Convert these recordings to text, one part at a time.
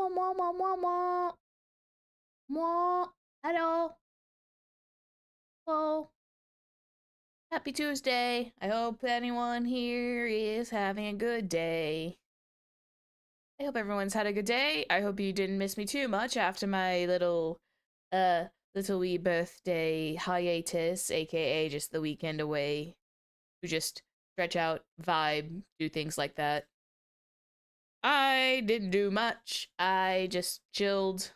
mwah, mwah, mwah, mwah, mwah. Mwah. Hello. Hello. Happy Tuesday. I hope anyone here is having a good day. I hope everyone's had a good day. I hope you didn't miss me too much after my little wee birthday hiatus, aka just the weekend away to just stretch out, vibe, do things like that. I didn't do much. I just chilled.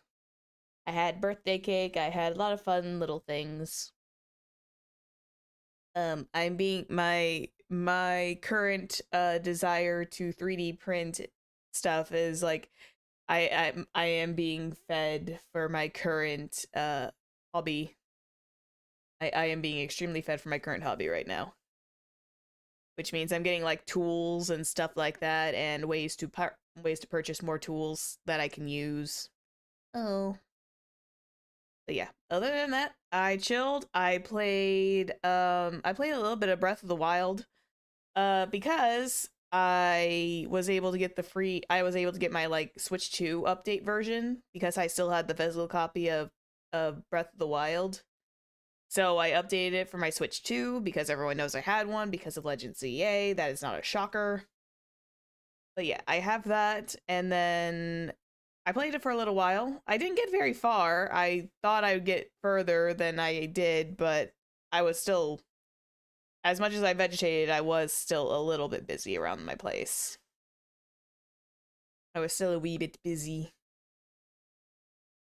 I had birthday cake. I had a lot of fun little things. I'm being my current desire to 3D print stuff is like I am being fed for my current hobby. I am being extremely fed for my current hobby right now, which means I'm getting like tools and stuff like that, and ways to purchase more tools that I can use. Oh, but yeah, other than that, I chilled. I played a little bit of Breath of the Wild because I was able to get I was able to get my like Switch 2 update version because I still had the physical copy of Breath of the Wild. So I updated it for my Switch 2 because everyone knows I had one because of Legend CA. That is not a shocker. But yeah, I have that, and then I played it for a little while. I didn't get very far. I thought I would get further than I did, but I was still, as much as I vegetated, I was still a little bit busy around my place. I was still a wee bit busy.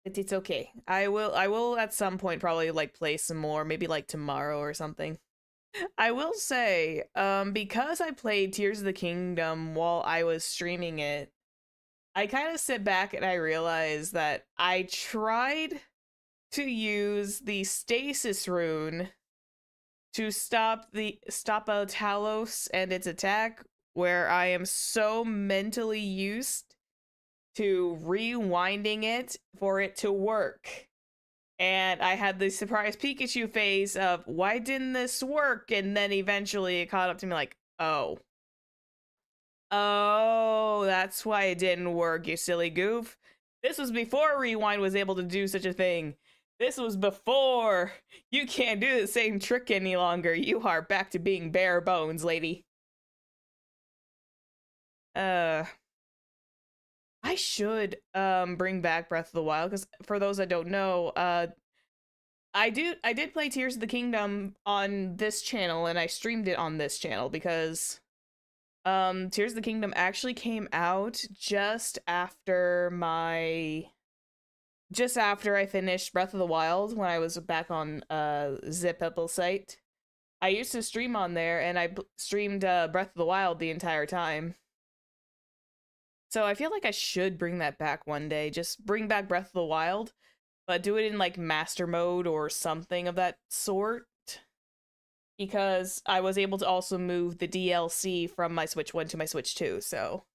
But it's okay. I will at some point probably like play some more, maybe like tomorrow or something. I will say, because I played Tears of the Kingdom while I was streaming it, I kind of sit back and I realize that I tried to use the stasis rune to stop a Talos and its attack, where I am so mentally used to rewinding it for it to work. And I had the surprise Pikachu phase of, why didn't this work? And then eventually it caught up to me like, oh. Oh, that's why it didn't work, you silly goof. This was before Rewind was able to do such a thing. This was before. You can't do the same trick any longer. You are back to being bare bones, lady. I should bring back Breath of the Wild, because for those that don't know, I did play Tears of the Kingdom on this channel, and I streamed it on this channel because Tears of the Kingdom actually came out just after I finished Breath of the Wild when I was back on Zip site. I used to stream on there, and I streamed Breath of the Wild the entire time. So I feel like I should bring that back one day. Just bring back Breath of the Wild, but do it in like master mode or something of that sort. Because I was able to also move the DLC from my Switch 1 to my Switch 2, so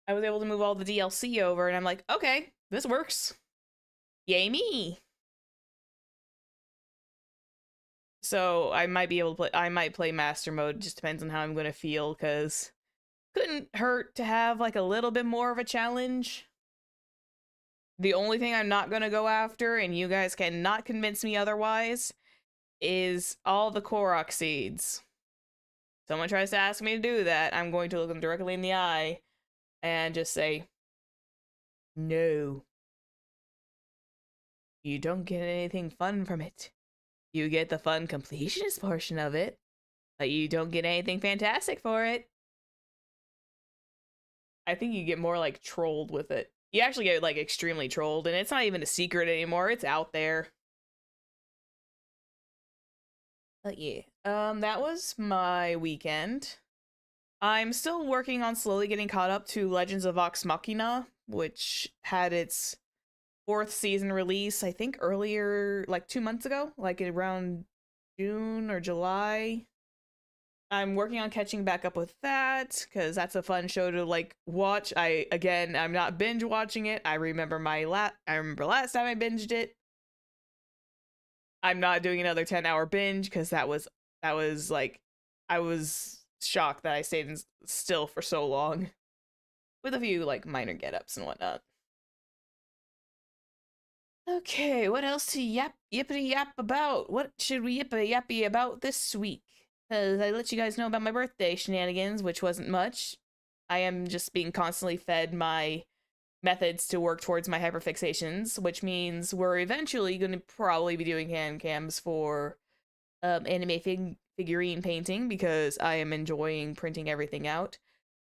I was able to move all the DLC over, and I'm like, okay, this works. Yay me! So I might be able to play, I might play master mode, just depends on how I'm gonna feel, because couldn't hurt to have like a little bit more of a challenge. The only thing I'm not gonna go after, and you guys cannot convince me otherwise, is all the Korok seeds. Someone tries to ask me to do that, I'm going to look them directly in the eye and just say, no. You don't get anything fun from it. You get the fun completionist portion of it, but you don't get anything fantastic for it. I think you get more like trolled with it. You actually get like extremely trolled, and it's not even a secret anymore. It's out there. But yeah, that was my weekend. I'm still working on slowly getting caught up to Legends of Vox Machina, which had its 4th season release, I think earlier, like 2 months ago, like around June or July. I'm working on catching back up with that, because that's a fun show to like watch. I'm not binge watching it. I remember last time I binged it. I'm not doing another 10-hour binge, because that was like, I was shocked that I stayed still for so long. with a few like minor get-ups and whatnot. Okay, what else to yippity yap about? What should we yippity yappy about this week? Because I let you guys know about my birthday shenanigans, which wasn't much. I am just being constantly fed my methods to work towards my hyperfixations, which means we're eventually going to probably be doing hand cams for anime figurine painting because I am enjoying printing everything out.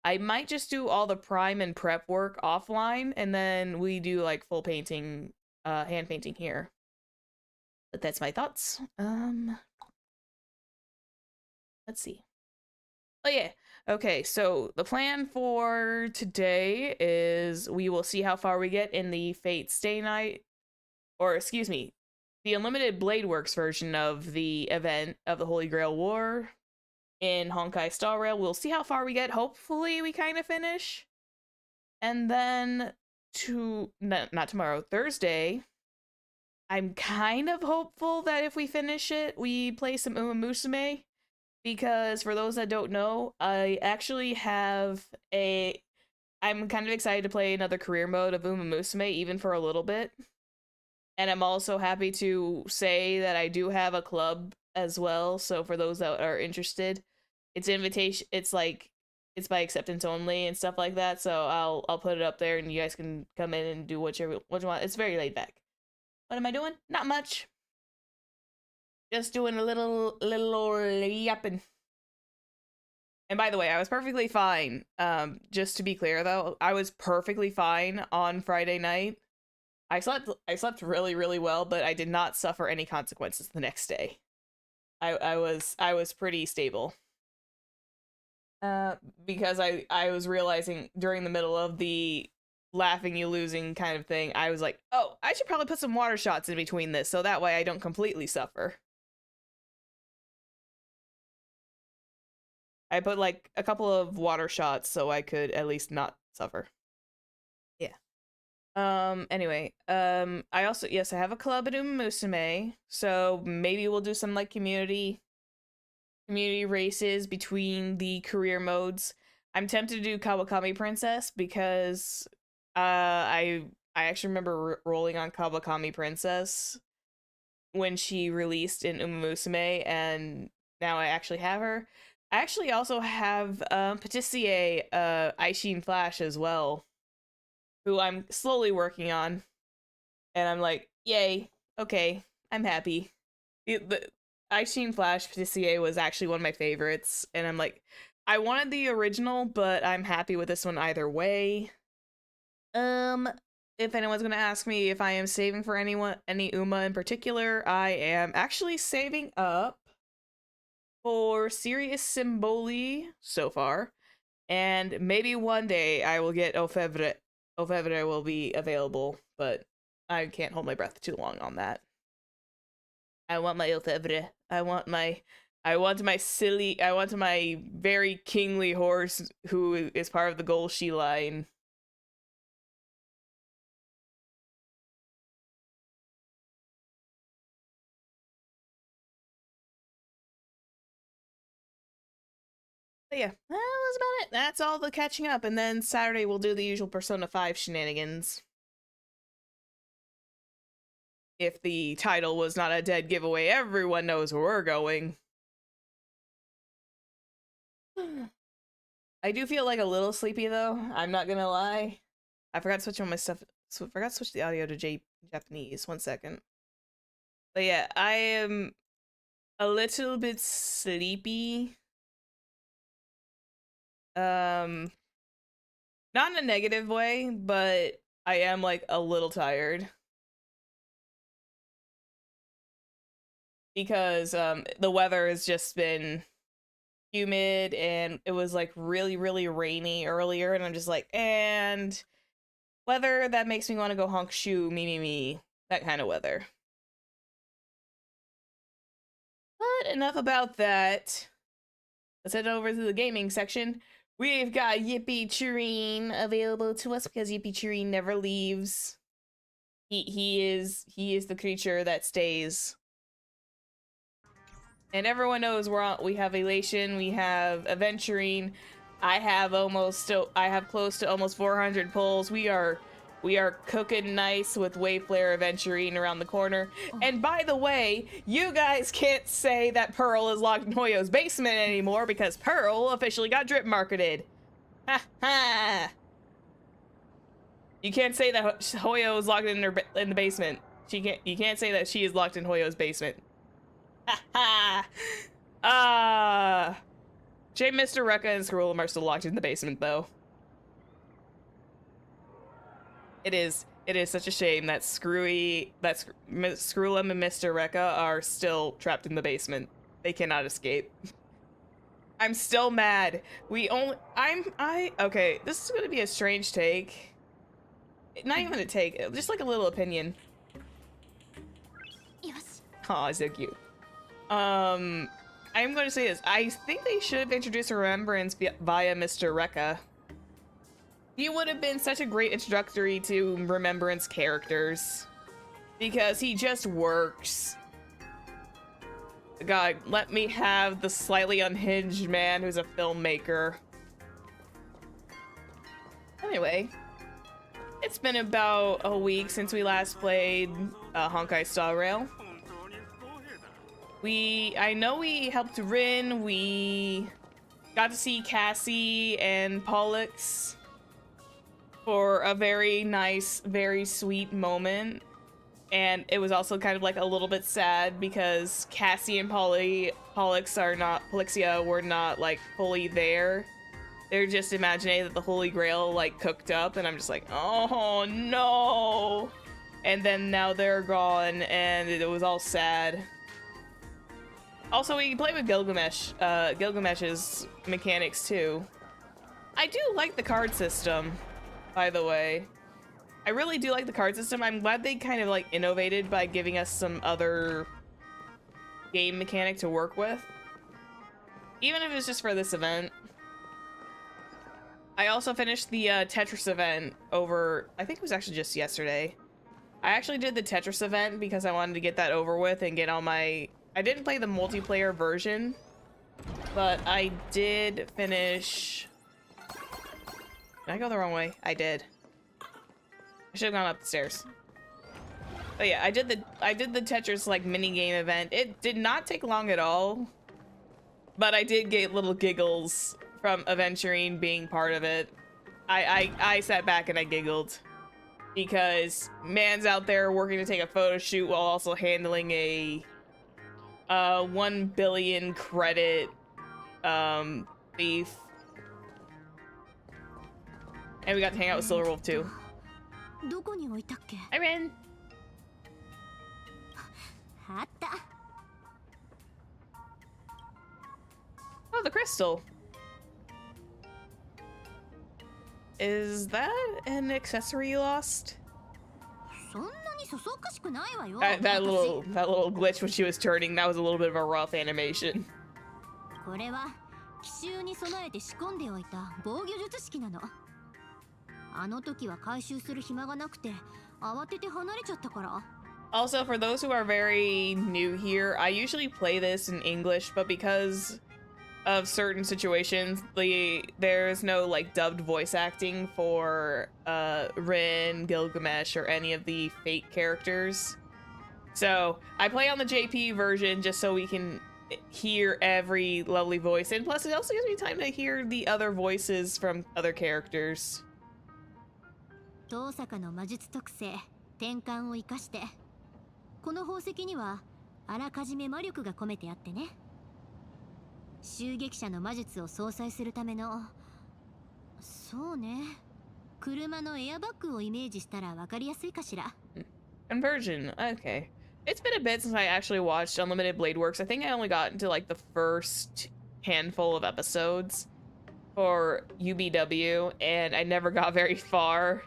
I might just do all the prime and prep work offline, and then we do like full painting, hand painting here. But that's my thoughts. Let's see. Oh yeah. Okay, so the plan for today is we will see how far we get in the Fate Stay Night, or excuse me, the Unlimited Blade Works version of the event of the Holy Grail War in Honkai Star Rail. We'll see how far we get. Hopefully we kind of finish. And then not tomorrow, Thursday, I'm kind of hopeful that if we finish it, we play some Uma Musume. Because for those that don't know, I actually have I'm kind of excited to play another career mode of Uma Musume, even for a little bit. And I'm also happy to say that I do have a club as well. So for those that are interested, it's invitation. It's like it's by acceptance only and stuff like that. So I'll put it up there, and you guys can come in and do what you want. It's very laid back. What am I doing? Not much. Just doing a little yapping. And by the way, I was perfectly fine. Just to be clear though, I was perfectly fine on Friday night. I slept really, really well, but I did not suffer any consequences the next day. I was pretty stable. Because I was realizing during the middle of the laughing you losing kind of thing, I was like, oh, I should probably put some water shots in between this so that way I don't completely suffer. I put like a couple of water shots so I could at least not suffer. Yeah. Anyway, I also, yes, I have a club at Umusume, so maybe we'll do some like community races between the career modes. I'm tempted to do Kawakami Princess because I actually remember rolling on Kawakami Princess when she released in Umusume, and now I actually have her. I actually also have Patissier Aishin Flash as well, who I'm slowly working on. And I'm like, yay, okay, I'm happy. The Aishin Flash Patissier was actually one of my favorites, and I'm like, I wanted the original, but I'm happy with this one either way. If anyone's gonna ask me if I am saving for any Uma in particular, I am actually saving up for Sirius Symboli so far, and maybe one day I will get Ofevre. Ofevre will be available, but I can't hold my breath too long on that. I want my Ofevre. I want my very kingly horse who is part of the Golshi line. But yeah, that was about it. That's all the catching up. And then Saturday we'll do the usual Persona 5 shenanigans. If the title was not a dead giveaway, everyone knows where we're going. I do feel like a little sleepy though, I'm not gonna lie. I forgot to switch on my stuff. So I forgot to switch the audio to Japanese. 1 second. But yeah, I am a little bit sleepy. Not in a negative way, but I am like a little tired. Because the weather has just been humid, and it was like really, really rainy earlier, and I'm just like, and weather that makes me want to go honk shoe, me, that kind of weather. But enough about that. Let's head over to the gaming section. We've got Yippee Chireen available to us because Yippee Chireen never leaves. He is the creature that stays. And everyone knows we have Elation, we have Aventurine. I have close to almost 400 pulls. We are cooking nice with Wayflare Aventurine around the corner. And by the way, you guys can't say that Pearl is locked in Hoyo's basement anymore because Pearl officially got drip marketed. Ha ha! You can't say that Hoyo is locked in the basement. You can't say that she is locked in Hoyo's basement. Ha ha! J. Mr. Rekka and Screwlum are still locked in the basement, though. It is such a shame that Screwlum and Mr. Rekka are still trapped in the basement. They cannot escape. I'm still mad. Okay, this is gonna be a strange take. Not even a take, just like a little opinion. Yes. Aw, so cute. I'm going to say this. I think they should have introduced Remembrance via Mr. Rekka. He would have been such a great introductory to Remembrance characters. Because he just works. God, let me have the slightly unhinged man who's a filmmaker. Anyway. It's been about a week since we last played Honkai Star Rail. I know we helped Rin, we got to see Cassie and Pollux for a very nice, very sweet moment. And it was also kind of like a little bit sad because Cassie and Pollixia were not like fully there. They're just imagining that the Holy Grail like cooked up, and I'm just like, oh no! And then now they're gone, and it was all sad. Also, we play with Gilgamesh, Gilgamesh's mechanics too. I do like the card system, by the way. I really do like the card system. I'm glad they kind of like innovated by giving us some other game mechanic to work with. Even if it's just for this event. I also finished the Tetris event over, I think it was actually just yesterday. I actually did the Tetris event because I wanted to get that over with and get all my... I didn't play the multiplayer version, but I did finish... Did I go the wrong way? I did. I should have gone up the stairs. But yeah, I did the Tetris like mini game event. It did not take long at all, but I did get little giggles from Aventurine being part of it. I sat back and I giggled because man's out there working to take a photo shoot while also handling a 1 billion credit thief. And we got to hang out with Silverwolf too. Hi, Ren. Oh, the crystal. Is that an accessory you lost? That little glitch when she was turning, that was a little bit of a rough animation. Also, for those who are very new here, I usually play this in English, but because of certain situations, there's no like dubbed voice acting for Rin, Gilgamesh, or any of the Fate characters. So I play on the JP version just so we can hear every lovely voice, and plus it also gives me time to hear the other voices from other characters. Oh, the conversion, okay. It's been a bit since I actually watched Unlimited Blade Works. I think I only got into like the first handful of episodes for UBW, and I never got very far.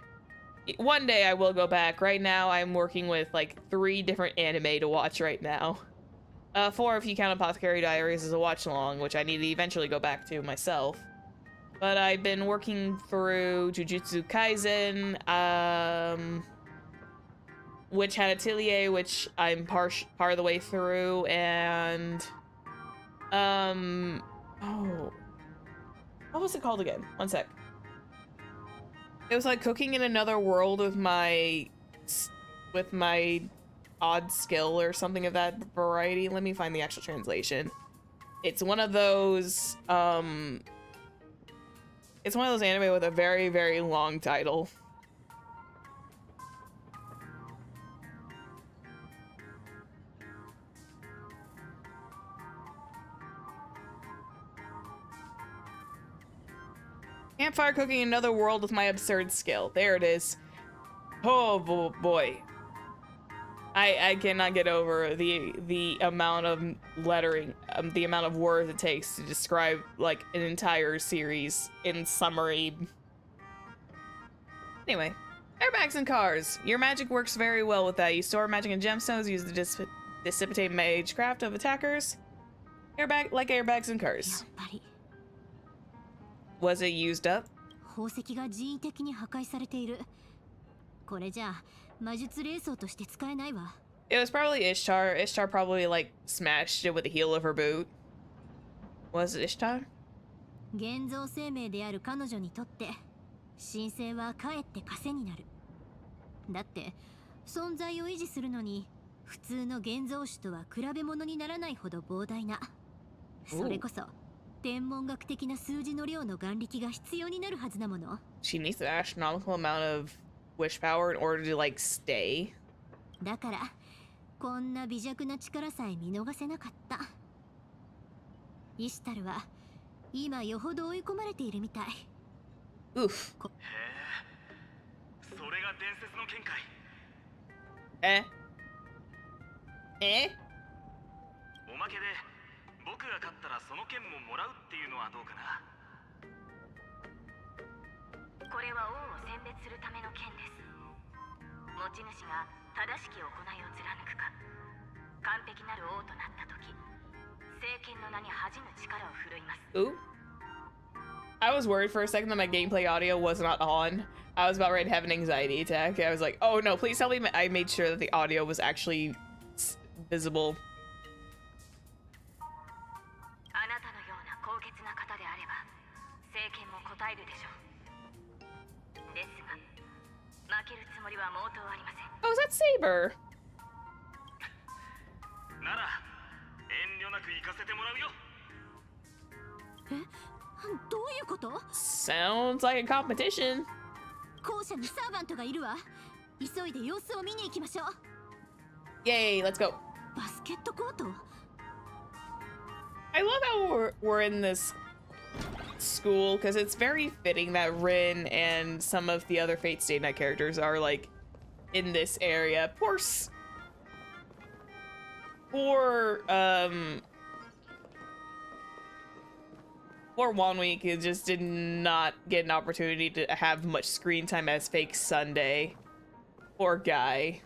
One day I will go back. Right now I'm working with like 3 different anime to watch right now. 4 if you count Apothecary Diaries as a watch along, which I need to eventually go back to myself. But I've been working through Jujutsu Kaisen, Witch Hat Atelier, which I'm part of the way through, and oh, What was it called again? One sec. It was like cooking in another world with my odd skill or something of that variety. Let me find the actual translation. It's one of those it's one of those anime with a very, very long title. Campfire cooking in another world with my absurd skill. There it is. Oh boy. I cannot get over the amount of lettering, the amount of words it takes to describe like an entire series in summary. Anyway, airbags and cars. Your magic works very well with that. You store magic and gemstones, use the dissipate magecraft of attackers. Airbags and cars. Was it used up? It was probably Ishtar. Ishtar probably like smashed it with the heel of her boot. Was it Ishtar? She needs an astronomical amount of wish power in order to like stay. Oof. Eh? Eh? Ooh. I was worried for a second that my gameplay audio was not on. I was about ready to have an anxiety attack. I was like, oh no, please tell me I made sure that the audio was actually visible. Oh, is that Saber? Sounds like a competition. Yay, let's go. I love how we're in this school because it's very fitting that Rin and some of the other Fate Stay Night characters are like in this area. Poor 1 week, it just did not get an opportunity to have much screen time as Fake Sunday. Poor guy.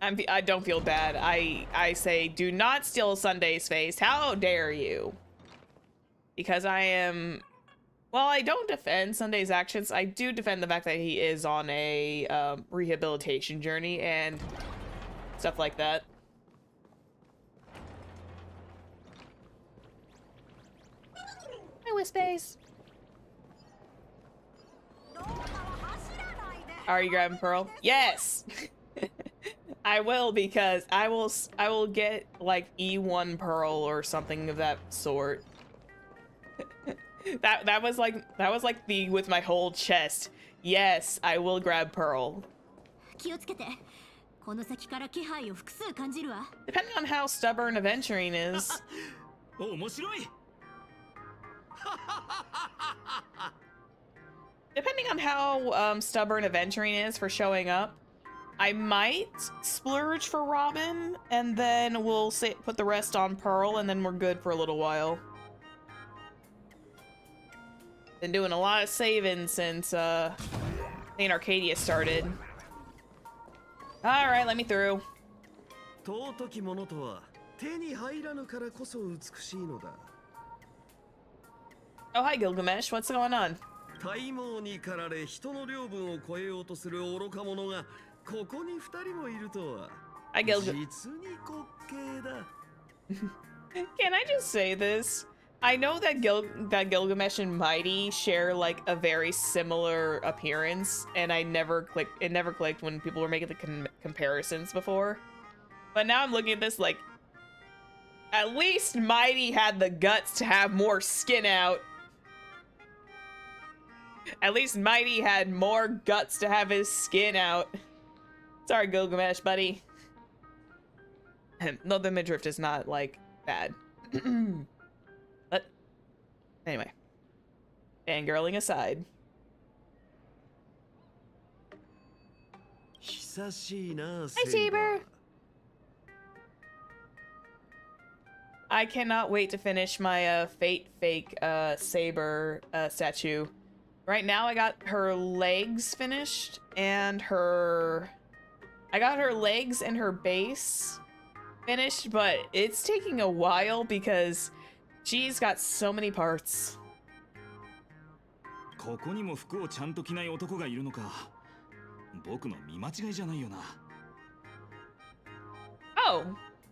I don't feel bad. I say, do not steal Sunday's face. How dare you? Because I am... Well, I don't defend Sunday's actions. I do defend the fact that he is on a rehabilitation journey and stuff like that. Hi, Wispace. Are you grabbing Pearl? Yes! I will, because I will get like E1 Pearl or something of that sort. that was like the with my whole chest. Yes, I will grab Pearl. Depending on how stubborn Aventurine is. Depending on how stubborn Aventurine is for showing up, I might splurge for Robin, and then we'll put the rest on Pearl, and then we're good for a little while. Been doing a lot of saving since Planarcadia started. Alright, let me through. Oh, hi Gilgamesh, what's going on? Hi Gilgamesh. Can I just say this? I know that Gilgamesh and Mighty share like a very similar appearance, and it never clicked when people were making the comparisons before. But now I'm looking at this like, at least Mighty had the guts to have more skin out. At least Mighty had more guts to have his skin out. Sorry, Gilgamesh, buddy. No, the midriff is not like bad. But anyway, fangirling aside. Hi, Saber. I cannot wait to finish my Fate Fake Saber statue. Right now I got her legs finished and I got her legs and her base finished, but it's taking a while because she's got so many parts. Oh,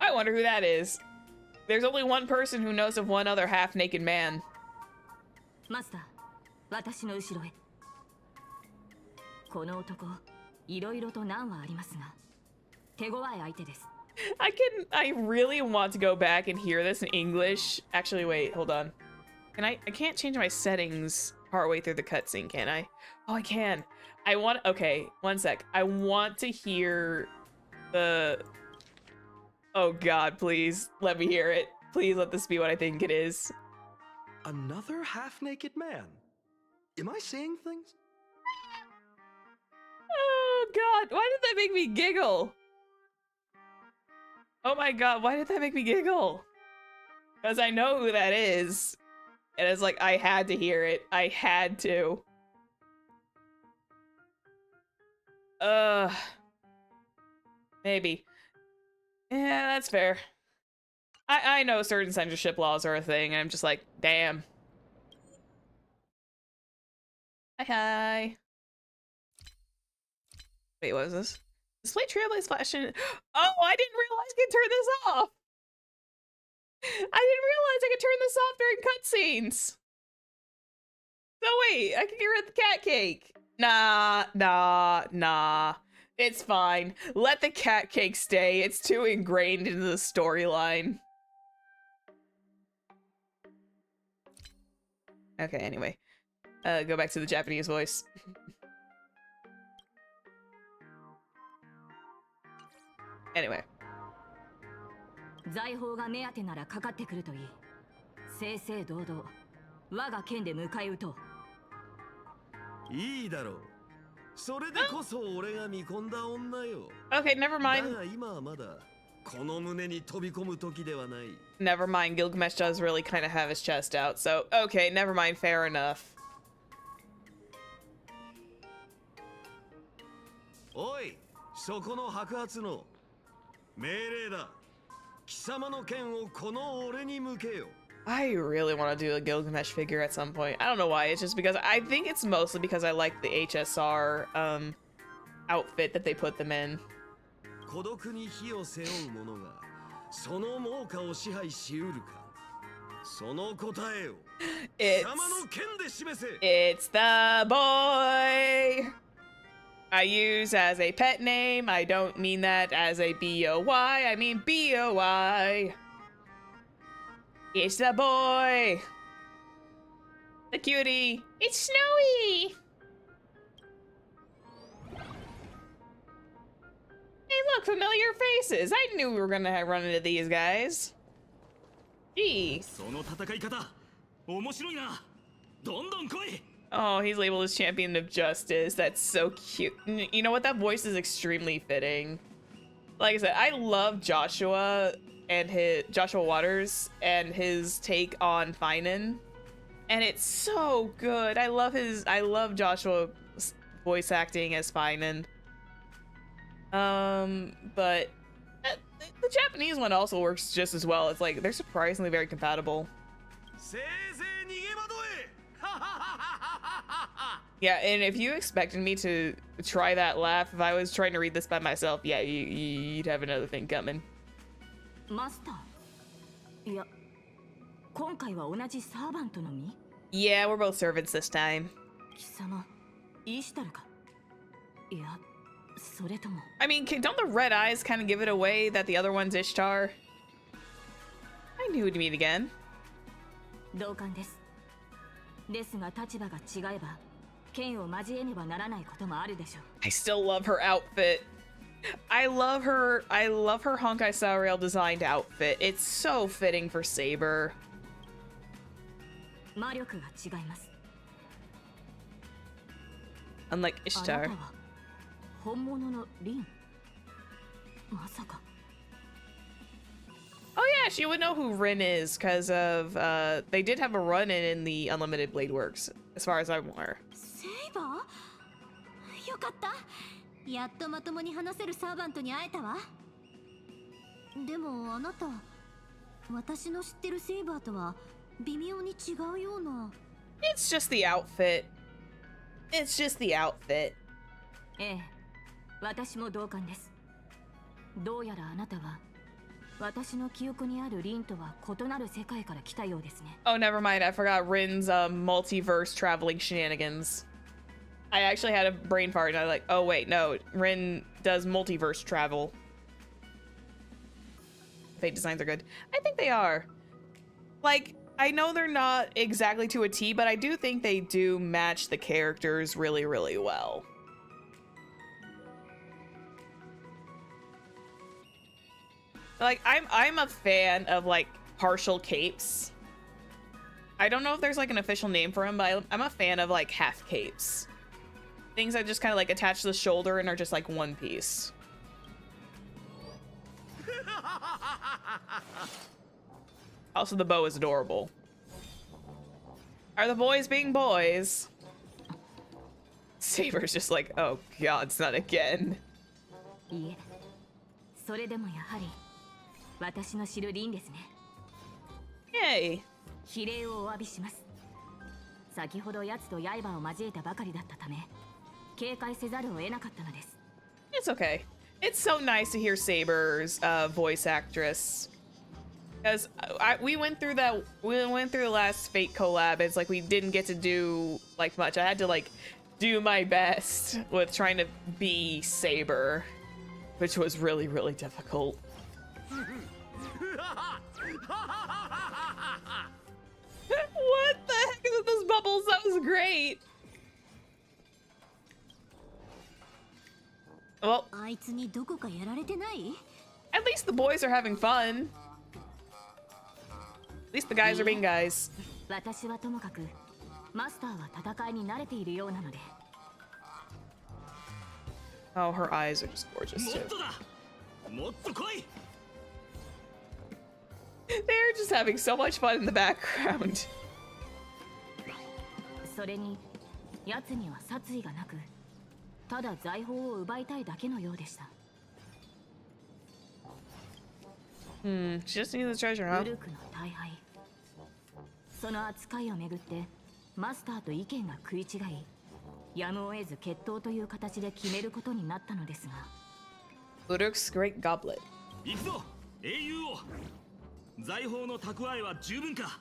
I wonder who that is. There's only one person who knows of one other half-naked man. Master, 私の後ろへ。この男、いろいろと難はありますが、手強い相手です。I really want to go back and hear this in English. Actually, wait, hold on. I can't change my settings partway through the cutscene, can I? Oh, I can. Okay, one sec. I want to hear the... Oh God, please let me hear it. Please let this be what I think it is. Another half-naked man? Am I seeing things? Oh God, why did that make me giggle? Oh my God, why did that make me giggle? Because I know who that is. And it's like, I had to hear it. I had to. Maybe. Yeah, that's fair. I know certain censorship laws are a thing, and I'm just like, damn. Hi. Wait, what is this? Display trailblaze flashing. Oh, I didn't realize I could turn this off. I didn't realize I could turn this off during cutscenes. So wait, I can get rid of the cat cake. Nah. It's fine. Let the cat cake stay. It's too ingrained into the storyline. Okay, anyway. Go back to the Japanese voice. Anyway. 財宝が目当てならかかってくるといい。正々堂々、我が剣で迎え撃とう。いいだろう。それでこそ俺が見込んだ女よ。Okay, never mind. だが今はまだこの胸に飛び込む時ではない。Never mind. Gilgamesh does really kind of have his chest out, so okay, never mind. Fair enough. おい、そこの白髪の命令だ。貴様の剣をこの俺に向けよ。I really want to do a Gilgamesh figure at some point. I don't know why. It's just because I think it's mostly because I like the HSR outfit that they put them in. 孤独に火を背負う者がその猛火を支配しうるか。その答えを貴様の剣で示せ。It's the boy I use as a pet name. I don't mean that as a B-O-Y. I mean B-O-Y. It's the boy. The cutie. It's Snowy. Hey, look, familiar faces. I knew we were gonna run into these guys. Gee. Oh, he's labeled as champion of justice. That's so cute. You know what? That voice is extremely fitting. Like I said, I love Joshua and Joshua Waters and his take on Finan, and it's so good. I love Joshua's voice acting as Finan. But the Japanese one also works just as well. It's like they're surprisingly very compatible. Yeah, and if you expected me to try that laugh if I was trying to read this by myself, yeah, you'd have another thing coming. Master. いや、今回は同じサーバントのみ？ Yeah, we're both servants this time. 貴様、イーシュタルか？いや、それとも。I mean, don't the red eyes kind of give it away that the other one's Ishtar? I knew we'd meet again. 同感です。ですが立場が違えば、剣を交えねばならないこともあるでしょう。I still love her outfit. I love her Honkai Star Rail designed outfit. It's so fitting for Saber. 魔力が違います。Unlike あ Ishtar. なたは本物のリン。まさか。Oh yeah, she would know who Rin is because of they did have a run-in the Unlimited Blade Works, as far as I'm aware. セイバー？よかった。やっとまともに話せるサーバントに会えたわ。でもあなた、私の知ってるセイバーとは微妙に違うような。It's just the outfit. It's just the outfit. ええ、私も同感です。どうやらあなたは私の記憶にあるリンとは異なる世界から来たようですね。Oh, never mind. I forgot Rin's multiverse traveling shenanigans. I actually had a brain fart and I was like, oh wait, no. Rin does multiverse travel. Fate designs are good. I think they are. Like, I know they're not exactly to a T, but I do think they do match the characters really, really well. Like, I'm a fan of, like, partial capes. I don't know if there's, like, an official name for them, but I'm a fan of, like, half capes. Things that just kind of, like, attach to the shoulder and are just, like, one piece. Also, the bow is adorable. Are the boys being boys? Saber's just like, oh god, it's not again. いえ、それでもやはり私の知るリンですね。Yay. 比例をお詫びします。先ほど奴と刃を交えたばかりだったため、警戒せざるを得なかったのです。It's okay. It's so nice to hear Saber's voice actress. Because we went through the last Fate collab. It's like we didn't get to do like much. I had to like do my best with trying to be Saber, which was really, really difficult. What the heck is with those bubbles? That was great. Well, あいつにどこかやられてない？ at least the boys are having fun. At least the guys are being guys. 私はともかくマスターは戦いに慣れているようなので。Oh, her eyes are just gorgeous too. They're just having so much fun in the background. それに奴には殺意がなく、ただ財宝を奪いたいだけのようでした。She just needs the treasure, huh? ウルクの大敗。その扱いをめぐってマスターと意見が食い違い、やむを得ず決闘という形で決めることになったのですが。Uruk's Great Goblet. 行くぞ、英雄王。財宝の蓄えは十分か。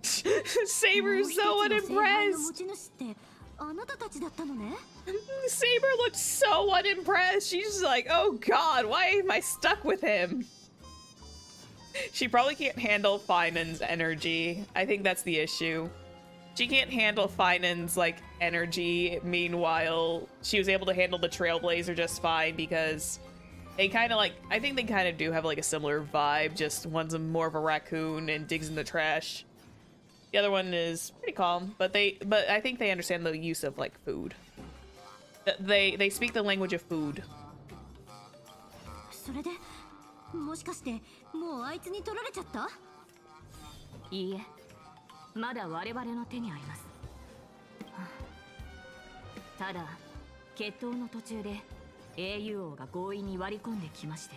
Saber's so unimpressed. 持ち主ってあなたたちだったのね。Saber looked so unimpressed. She's just like, oh god, why am I stuck with him? She probably can't handle Finan's energy. I think that's the issue. She can't handle Finan's like energy. Meanwhile, she was able to handle the Trailblazer just fine because they kind of like, I think they kind of do have like a similar vibe. Just one's more of a raccoon and digs in the trash. The other one is pretty calm, but I think they understand the use of like food. They speak the language of food. それでもしかしてもうあいつに取られちゃった？いいえ、まだ我々の手にあります。ただ決闘の途中で英雄王が強引に割り込んできまして。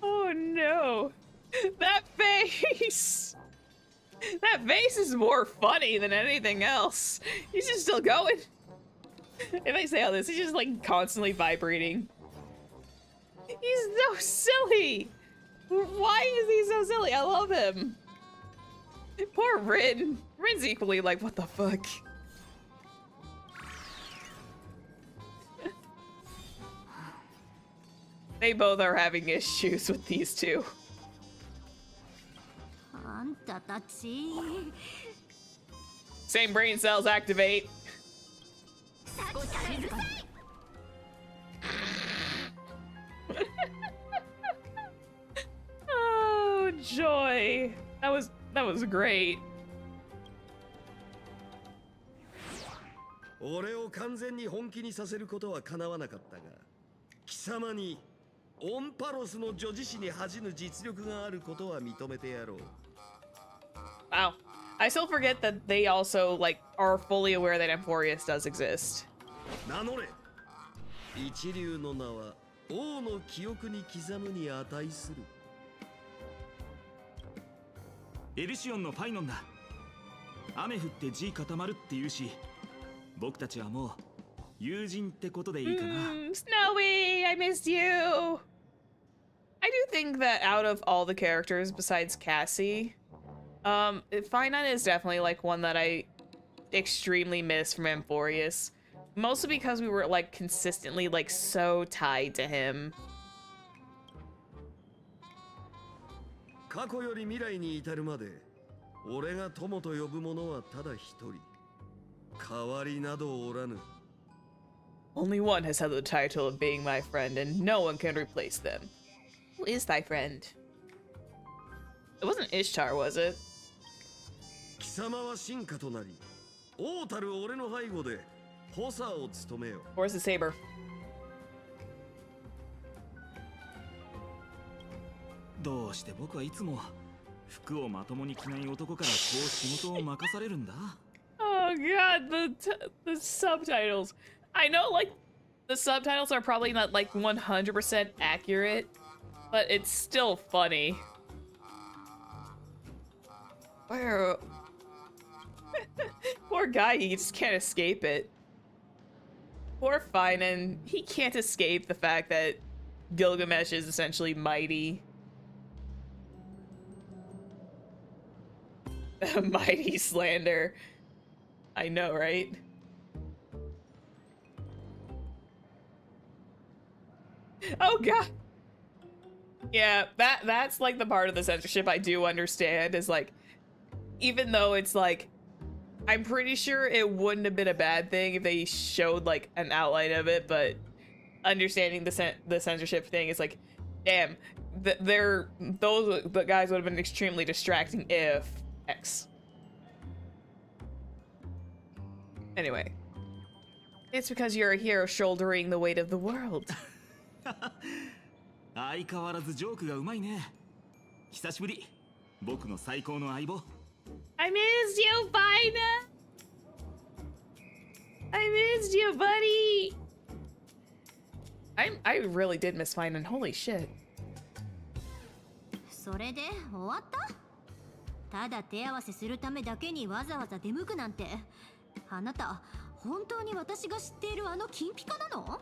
Oh no! That face! That face is more funny than anything else. He's just still going. If I say all this, he's just like constantly vibrating. He's so silly. Why is he so silly? I love him. Poor Rin. Rin's equally like, what the fuck? They both are having issues with these two. あんたたち Same brain cells activate. Oh, joy. That was great. 俺を完全に本気にさせることは叶わなかったが、貴様にオンパロスの女子誌に恥じぬ実力があることは認めてやろう。 Wow. I still forget that they also like are fully aware that Emphorius does exist. 名乗れ。一流の名は王の記憶に刻むに値する。エルシオンのファイノンだ。雨降って地固まるって言うし、僕たちはもう友人ってことでいいかな。Snowy, I missed you. I do think that out of all the characters besides Cassie, Finon is definitely like one that I extremely miss from Emphorius. Mostly because we were like consistently like so tied to him. 過去より未来に至るまで、俺が友と呼ぶ者はただ一人。代わりなどおらぬ。 Only one has held the title of being my friend, and no one can replace them. Who is thy friend? It wasn't Ishtar, was it? 貴様は進化となり、王たる俺の背後で補佐を務めよ。Where's the saber? どうして僕はいつも服をまともに着ない男からこう仕事を任されるんだ? Oh god, the subtitles. I know like the subtitles are probably not like 100% accurate, but it's still funny. Where? Poor guy, he just can't escape it. Poor Finon, he can't escape the fact that Gilgamesh is essentially mighty. Mighty slander. I know, right? Oh god. Yeah, that's like the part of the censorship I do understand is like, even though it's like, I'm pretty sure it wouldn't have been a bad thing if they showed like an outline of it, but understanding the censorship thing is like, damn, those guys would have been extremely distracting if X. Anyway, it's because you're a hero shouldering the weight of the world. 相変わらずジョークがうまいね。久しぶり。僕の最高の相棒。I missed you, Fina. I missed you, buddy. I really did miss Fina. Holy shit. それで終わった？ただ手合わせするためだけにわざわざ出向くなんて、あなた本当に私が知っているあの金ピカなの？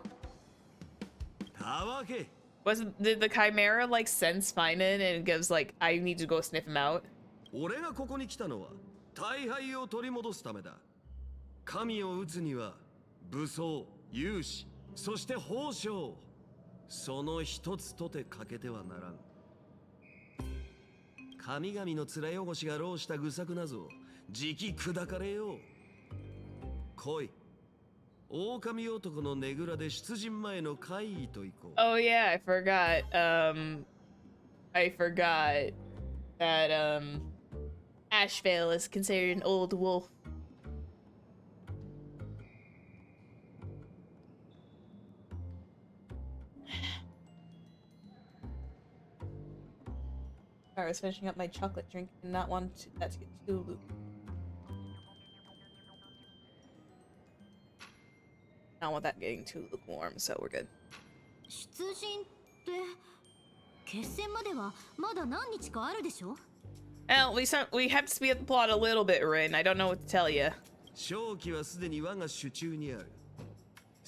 たわけ。Did the Chimera like sense Finan and it gives like I need to go sniff him out? 俺がここに来たのは大敗を取り戻すためだ。神を討つには武装、勇士、そして褒章、その一つとて欠けてはならん。神々の面汚しが浪した愚策なぞ、じき砕かれよう。来い。狼男のねぐらで出陣前の会議と行こう。Oh yeah, I forgot. I forgot that Ashvale is considered an old wolf. I was finishing up my chocolate drink and not want that to get too loopy. Not want that getting too lukewarm, so we're good. 出陣って決戦まではまだ何日かあるでしょ? Well, we have to speed up the plot a little bit, Rin. I don't know what to tell you. 勝機はすでに我が手中にある。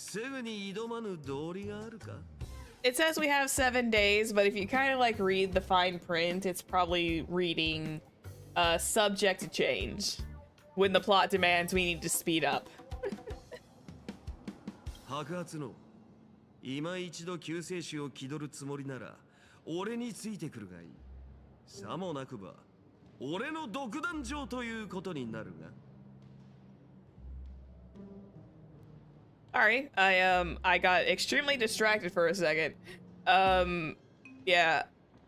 すぐに挑まぬ道理があるか。 It says we have 7 days, but if you kind of like read the fine print, it's probably reading subject to change. When the plot demands we need to speed up. 白髪の今一度救世主を気取るつもりなら俺についてくるがいい。さもなくば俺の独壇場ということになるが。 Alright, I got extremely distracted for a second. Yeah,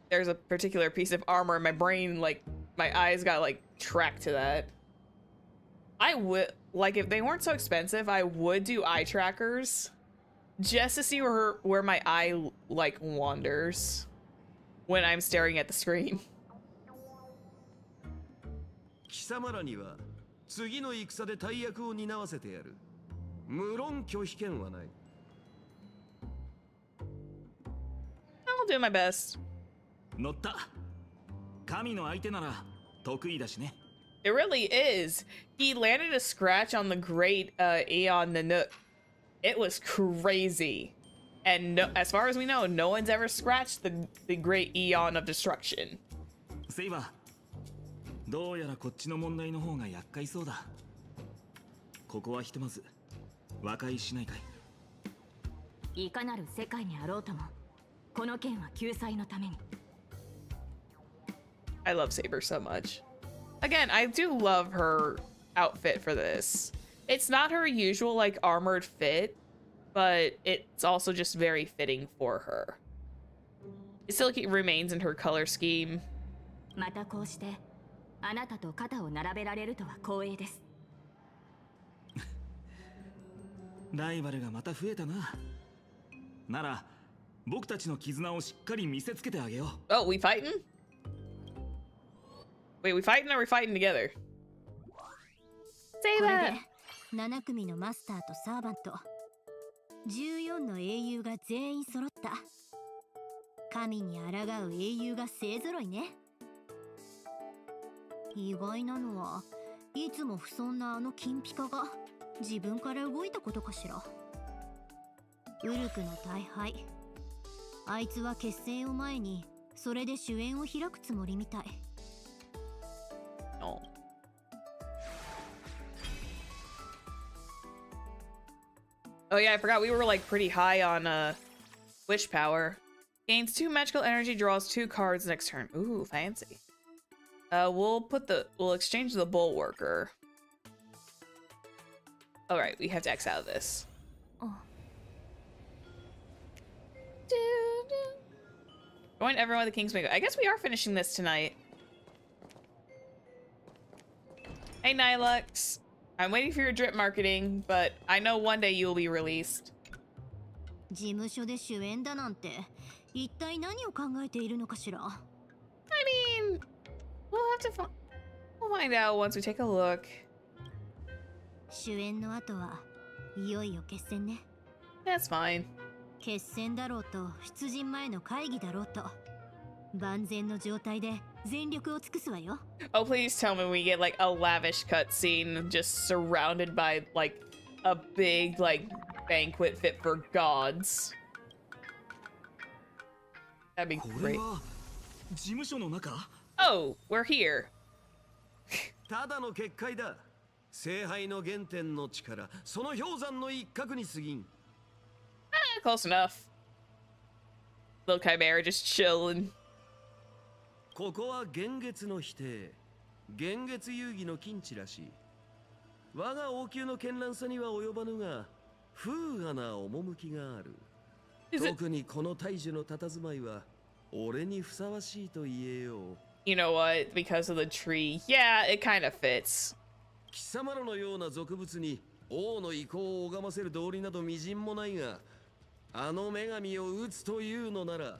there's a particular piece of armor in my brain, like, my eyes got, like, tracked to that. I would, like, if they weren't so expensive, I would do eye trackers. Just to see where my eye, like, wanders. When I'm staring at the screen. 貴様らには次の戦で大役を担わせてやる。無論拒否権はない。 I'll do my best. 乗った。神の相手なら得意だしね。 It really is. He landed a scratch on the great Aeon Nanook. It was crazy. And no, as far as we know, no one's ever scratched the great Aeon of Destruction. セイバー、どうやらこっちの問題の方が厄介そうだ。ここはひとまず和解しないかい。いかなる世界にあろうとも、この件は救済のために。I love Saber so much. Again, I do love her outfit for this. It's not her usual, like, armored fit, but it's also just very fitting for her. It still remains in her color scheme. またこうしてあなたと肩を並べられるとは光栄です。ライバルがまた増えたな。なら僕たちの絆をしっかり見せつけてあげよう。Oh, we fighting? Wait, we fighting or we fighting together? これで7組のマスターとサーバント、14の英雄が全員揃った。神に抗う英雄が勢ぞろいね。意外なのはいつも不遜なあの金ピカが自分から動いたことかしら。ウルクの大敗、あいつは決戦を前にそれで主演を開くつもりみたい。Oh. Oh yeah, I forgot we were like pretty high on wish power. Gains 2 magical energy, draws 2 cards next turn. Ooh, fancy. We'll exchange the Bulwarker. Alright, we have to X out of this. Oh. Join everyone with the Kingsmaker. I guess we are finishing this tonight. Hey Nilux. I'm waiting for your drip marketing, but I know one day you will be released. 事務所で主演だなんて一体何を考えているのかしら。I mean, we'll find out once we take a look. 主演の後はいよいよ決戦ね。 That's fine. 決戦だろうと出陣前の会議だろうと万全の状態で全力を尽くすわよ。 Oh, please tell me we get like a lavish cutscene just surrounded by like a big like banquet fit for gods. That'd be こ great. れは事務所の中？ Oh, we're here. ただの結界だ。聖杯の原点の力、その氷山の一角に過ぎん。 Close enough. Little Chimera just chilling. ここは幻月の否定、幻月遊戯の禁地らしい。我が王宮の絢爛さには及ばぬが、風雅な趣がある。特にこの大樹の佇まいは、俺にふさわしいと言えよう。You know what? Because of the tree. Yeah, it kind of fits. 貴様らのような俗物に王の意向を拝ませる道理などみじんもないが、あの女神を討つというのなら、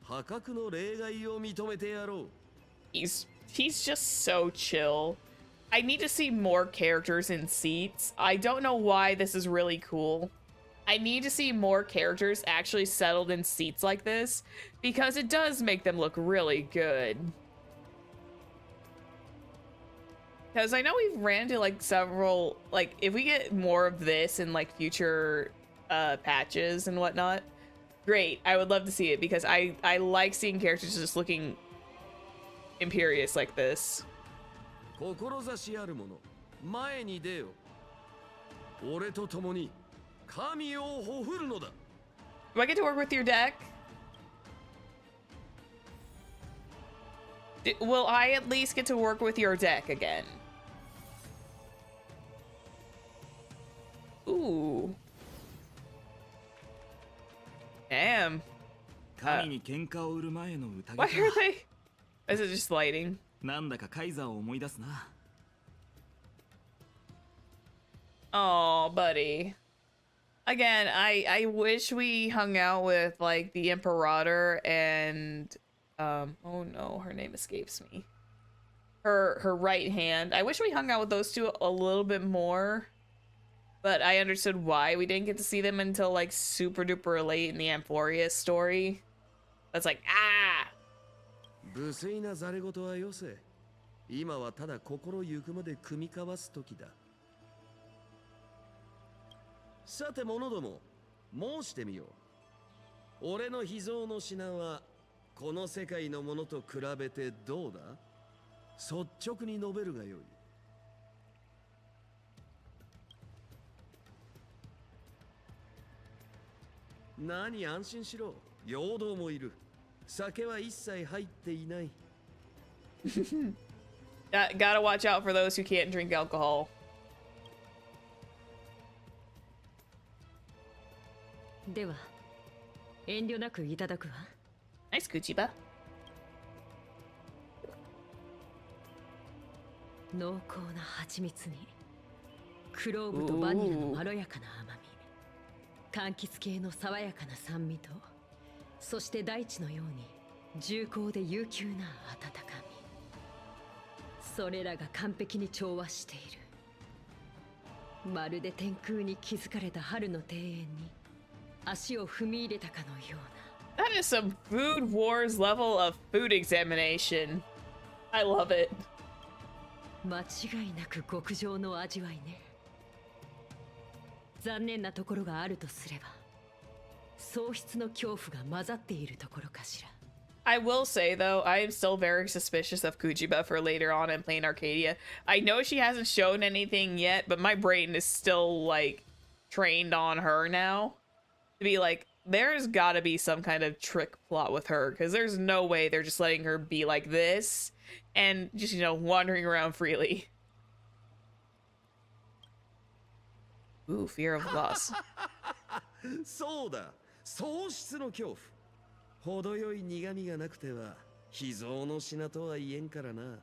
破格の例外を認めてやろう。He's just so chill. I need to see more characters in seats. I don't know why this is really cool. I need to see more characters actually settled in seats like this because it does make them look really good. Because I know we've ran into like several, like if we get more of this in like future patches and whatnot. Great, I would love to see it because I like seeing characters just looking imperious like this. 志ある者、前に出よ。俺と共に神をほふるのだ。 Do I get to work with your deck? Will I at least get to work with your deck again? Ooh. Damn. 神に喧嘩を売る前の宴 Why か。 are they? Is it just lighting? なんだかカイザーを思い出すな。 Oh, buddy. Again, I wish we hung out with like the Imperator and oh no, her name escapes me. Her right hand. I wish we hung out with those two a little bit more. But I understood why we didn't get to see them until like super duper late in the Amphoria story. That's like, ah! 無粋なざれ言はよせ。今はただ心ゆくまで組み交わす時だ。さて者ども、申してみよう。俺の秘蔵の品はこの世界のものと比べてどうだ？率直に述べるがよい。何安心しろ。陽動もいる。酒は一切入っていない。Gotta watch out for those who can't drink alcohol. では遠慮なくいただくわ。 Nice, Kuchiba. 濃厚な蜂蜜にクローブとバニラのまろやかな甘み、柑橘系の爽やかな酸味と、そして大地のように重厚で悠久な温かみ、それらが完璧に調和している。まるで天空に築かれた春の庭園に足を踏み入れたかのような。 That is some Food Wars level of food examination. I love it. 間違いなく極上の味わいね。残念なところがあるとすれば、喪失の恐怖が混ざっているところかしら。 I will say though, I am still very suspicious of Kujiba for later on in Planarcadia. I know she hasn't shown anything yet, but my brain is still like trained on her now to be like, there's gotta be some kind of trick plot with her, because there's no way they're just letting her be like this and just, you know, wandering around freely. Ooh, fear of loss. そうだ、喪失の恐怖。程よい苦味がなくては秘蔵の品とは言えんからな。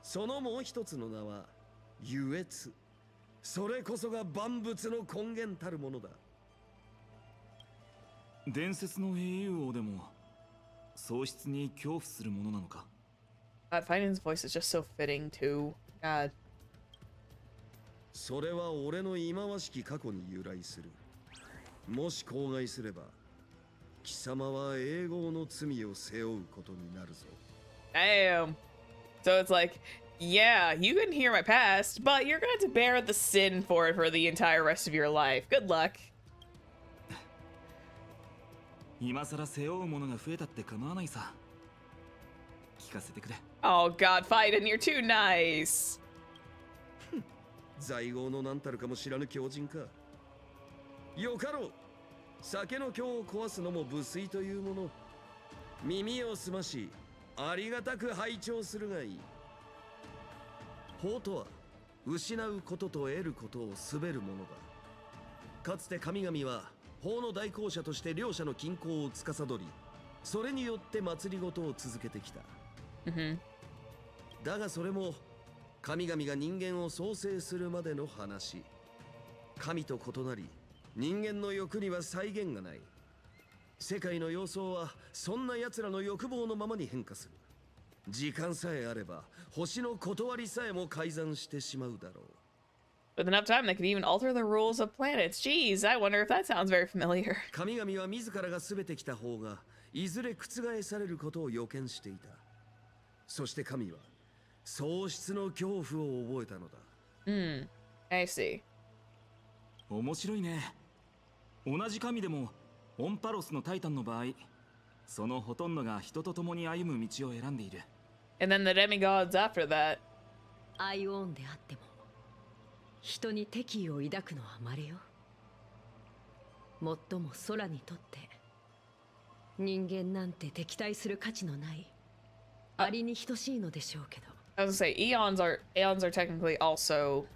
そのもう一つの名は優越。それこそが万物の根源たるものだ。伝説の英雄王でも喪失に恐怖するものなのか。 God, Fiden's voice is just so fitting too. God. それは俺の忌まわしき過去に由来する。もし口外すれば貴様は永劫の罪を背負うことになるぞ。 Damn. So it's like, yeah, you can hear my past, but you're going to have to bear the sin for it for the entire rest of your life. Good luck. 今さら背負うものが増えたって構わないさ。聞かせてくれ。 Oh God, Fiden, you're too nice. 在郷の何たるかも知らぬ狂人か。よかろう。酒の今日を壊すのも無粋というもの。耳を澄まし、ありがたく拝聴するがいい。法とは失うことと得ることを滑るものだ。かつて神々は法の代行者として両者の均衡を司り、それによって祭りごとを続けてきた。だがそれも神々が人間を創生するまでの話。神と異なり人間の欲には際限がない。世界の様相はそんな奴らの欲望のままに変化する。時間さえあれば星の断りさえも改ざんしてしまうだろう。 With enough time, they could even alter the rules of planets. Jeez, I wonder if that sounds very familiar. 神々は自らが全てきた方がいずれ覆されることを予見していた。そして神は喪失の恐怖を覚えたのだ。Hmm. I see. 面白いね。同じ神でもオンパロスのタイタンの場合、そのほとんどが人と共に歩む道を選んでいる。 And then the demigods after that. アイオンであっても人に敵意を抱くのは稀よ。もっとも空にとって人間なんて敵対する価値のないアリに等しいのでしょうけど。 I was gonna say eons are technically also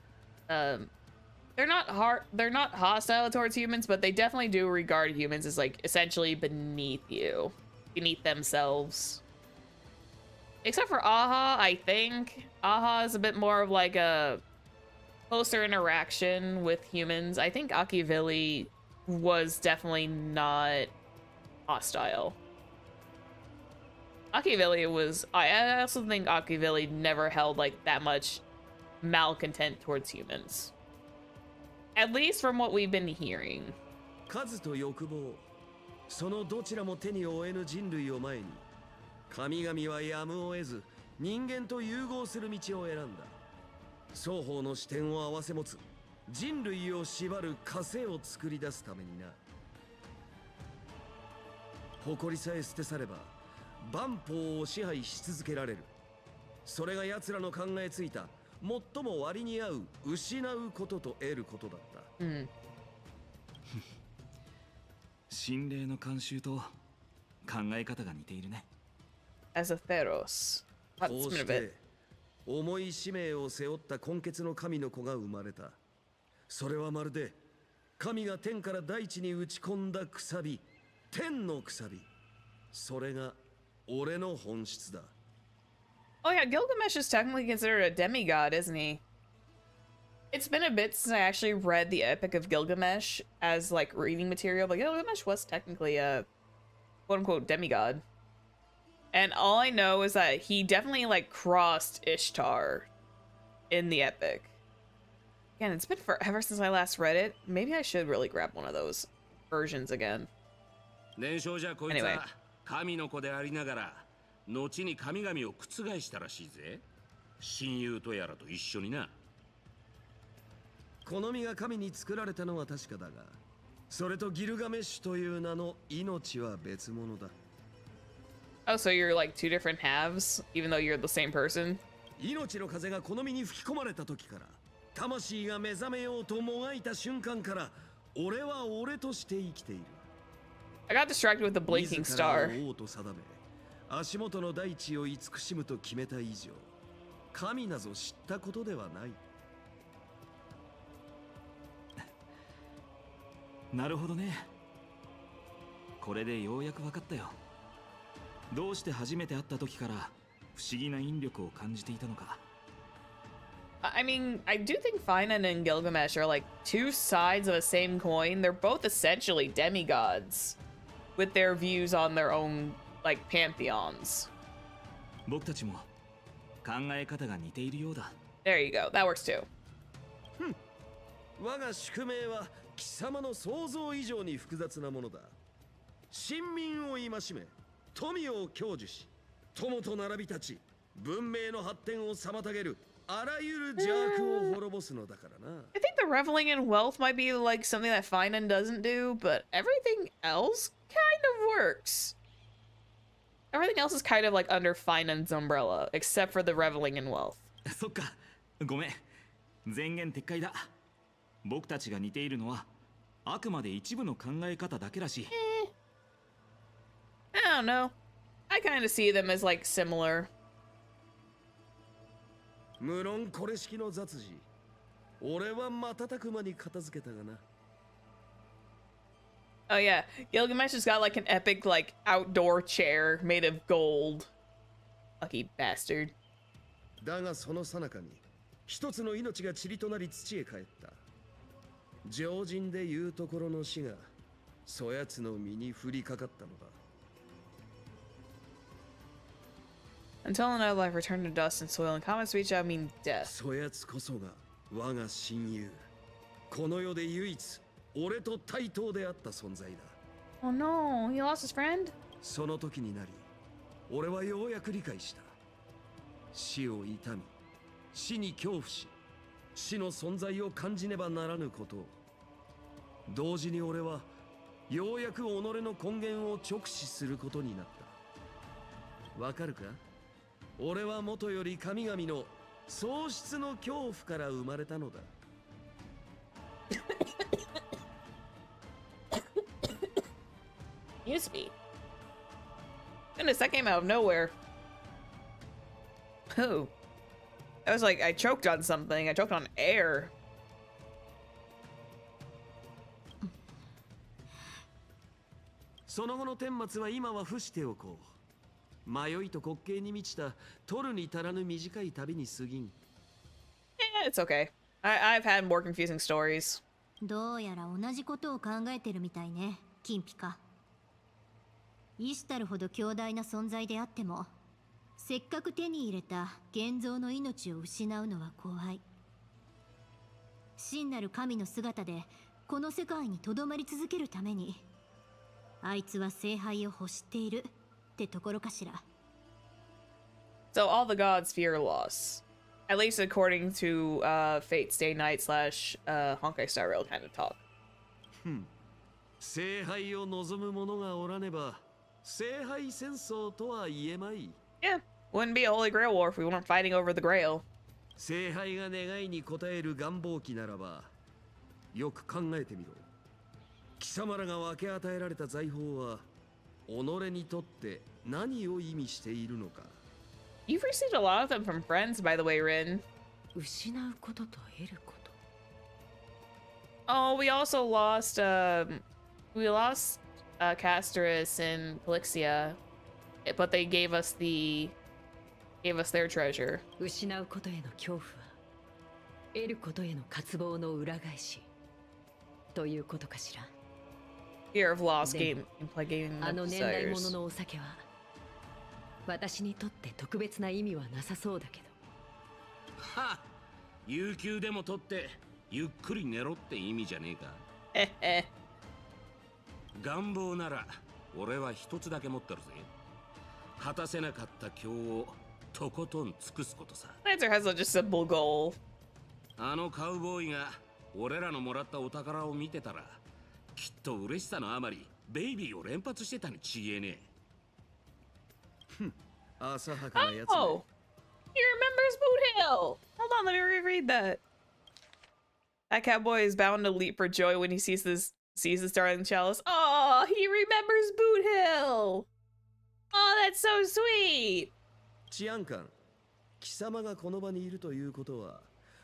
they're not hostile towards humans, but they definitely do regard humans as like essentially beneath themselves. Except for Aha, I think. Aha is a bit more of like a closer interaction with humans. I think Akivili was definitely not hostile. Akivili was... I also think Akivili never held like that much malcontent towards humans. At least from what we've been hearing. 数と欲望、そのどちらも手に負えぬ人類を前に、神々はやむを得ず人間と融合する道を選んだ。双方の視点を合わせ持つ人類を縛る枷を作り出すためにな。誇りさえ捨て去れば万法を支配し続けられる。それが奴らの考えついた最も割に合う失うことと得ることだった。心霊の慣習と考え方が似ているね。As a Theros. こうして重い使命を背負った根血の神の子が生まれた。それはまるで神が天から大地に打ち込んだくさび、天のくさび。それが俺の本質だ。Oh yeah, Gilgamesh is technically considered a demigod, isn't he? It's been a bit since I actually read the Epic of Gilgamesh as like reading material, but Gilgamesh was technically a quote-unquote demigod. And all I know is that he definitely like crossed Ishtar in the Epic. Again, it's been forever since I last read it. Maybe I should really grab one of those versions again. 年少じゃこいつは神の子でありながら後に神々を覆したらしいぜ。親友とやらと一緒にな。好みが神に作られたのは確かだが、それとギルガメッシュという名の命は別物だ。Oh, so you're like two different halves, even though you're the same person? 命の風が好みに吹き込まれた時から、魂が目覚めようともがいた瞬間から、俺は俺として生きている。I got distracted with the blinking star. 自らを王と定め、足元の大地を慈しむと決めた以上、神なぞ知ったことではない。なるほどね。これでようやく分かったよ。どうして初めて会った時から不思議な引力を感じていたのか。I mean, I do think Finan and Gilgamesh are like two sides of a same coin. They're both essentially demigods with their views on their own like pantheons. 僕たちも考え方が似ているようだ。There you go. That works too. 我が宿命は貴様の想像以上に複雑なものだ。臣民を戒め、富を享受し、友と並び立ち、文明の発展を妨げるあらゆる邪悪を滅ぼすのだからな。I think the reveling in wealth might be like something that Finan doesn't do, but everything else kind of works. Everything else is kind of like under Finan's umbrella, except for the reveling in wealth. そっか、ごめん。前言撤回だ。僕たちが似ているのはあくまで一部の考え方だけだし。I don't know. I kind of see them as like similar. 無論これ式の雑事、俺は瞬く間に片付けたがな。Oh yeah, Gilgamesh has got like an epic like outdoor chair made of gold. Lucky bastard. だがその最中に一つの命が塵となり土へ帰った。常人でいうところの死がそやつの身に降りかかったのだ。Until another life return to dust and soil and common speech, I mean death. そやつこそが我が親友。この世で唯一俺と対等であった存在だ。Oh no, he lost his friend? その時になり、俺はようやく理解した。死を悼み、死に恐怖し、死の存在を感じねばならぬことを。同時に俺はようやく己の根源を直視することになった。わかるか？俺はもとより神々の喪失の恐怖から生まれたのだ。Used to be. Goodness, that came out of nowhere. Ooh. I was like, I choked on something. I choked on air. その後の顛末は今は伏しておこう。迷いと滑稽に満ちた取るに足らぬ短い旅に過ぎん。It's okay. I've had more confusing stories. どうやら同じことを考えてるみたいね、金ピカ。イシュタルほど強大な存在であっても、せっかく手に入れた現像の命を失うのは怖い。真なる神の姿でこの世界にとどまり続けるために、あいつは聖杯を欲しているってところかしら。So all the gods fear loss. At least according to Fate Stay Night slash Honkai Star Rail kind of talk. 聖杯を望む者がおらねば聖杯戦争とは言えまい。Yeah, wouldn't be a Holy Grail War if we weren't fighting over the Grail. 聖杯が願いに応える願望機ならば、よく考えてみろ。貴様らが分け与えられた財宝は己にとって何を意味しているのか。You've received a lot of them from friends, by the way, Rin. 失うことと得ること。Oh, we also lost Casterus and Pelixia, but they gave us their treasure. 失うことへの恐怖は得ることへの渇望の裏返しということかしら。 Fear of loss, gameあの年代物 desires. のお酒は私にとって特別な意味はなさそうだけど。はっ、有給でも取ってゆっくり寝ろって意味じゃねえか。願望なら俺は一つだけ持ってるぜ。果たせなかった今日をとことん尽くすことさ。Lancer has such a simple goal. あのカウボーイが俺らのもらったお宝を見てたら、きっと嬉しさのあまりベイビーを連発してたにちげえねえ。浅はかなやつね。Oh, he remembers Boot Hill. Hold on, let me reread that. That cowboy is bound to leap for joy when he sees the darling chalice. Oh, he remembers Boot Hill. Oh, that's so sweet. 治安官、貴様がこの場にいるということは、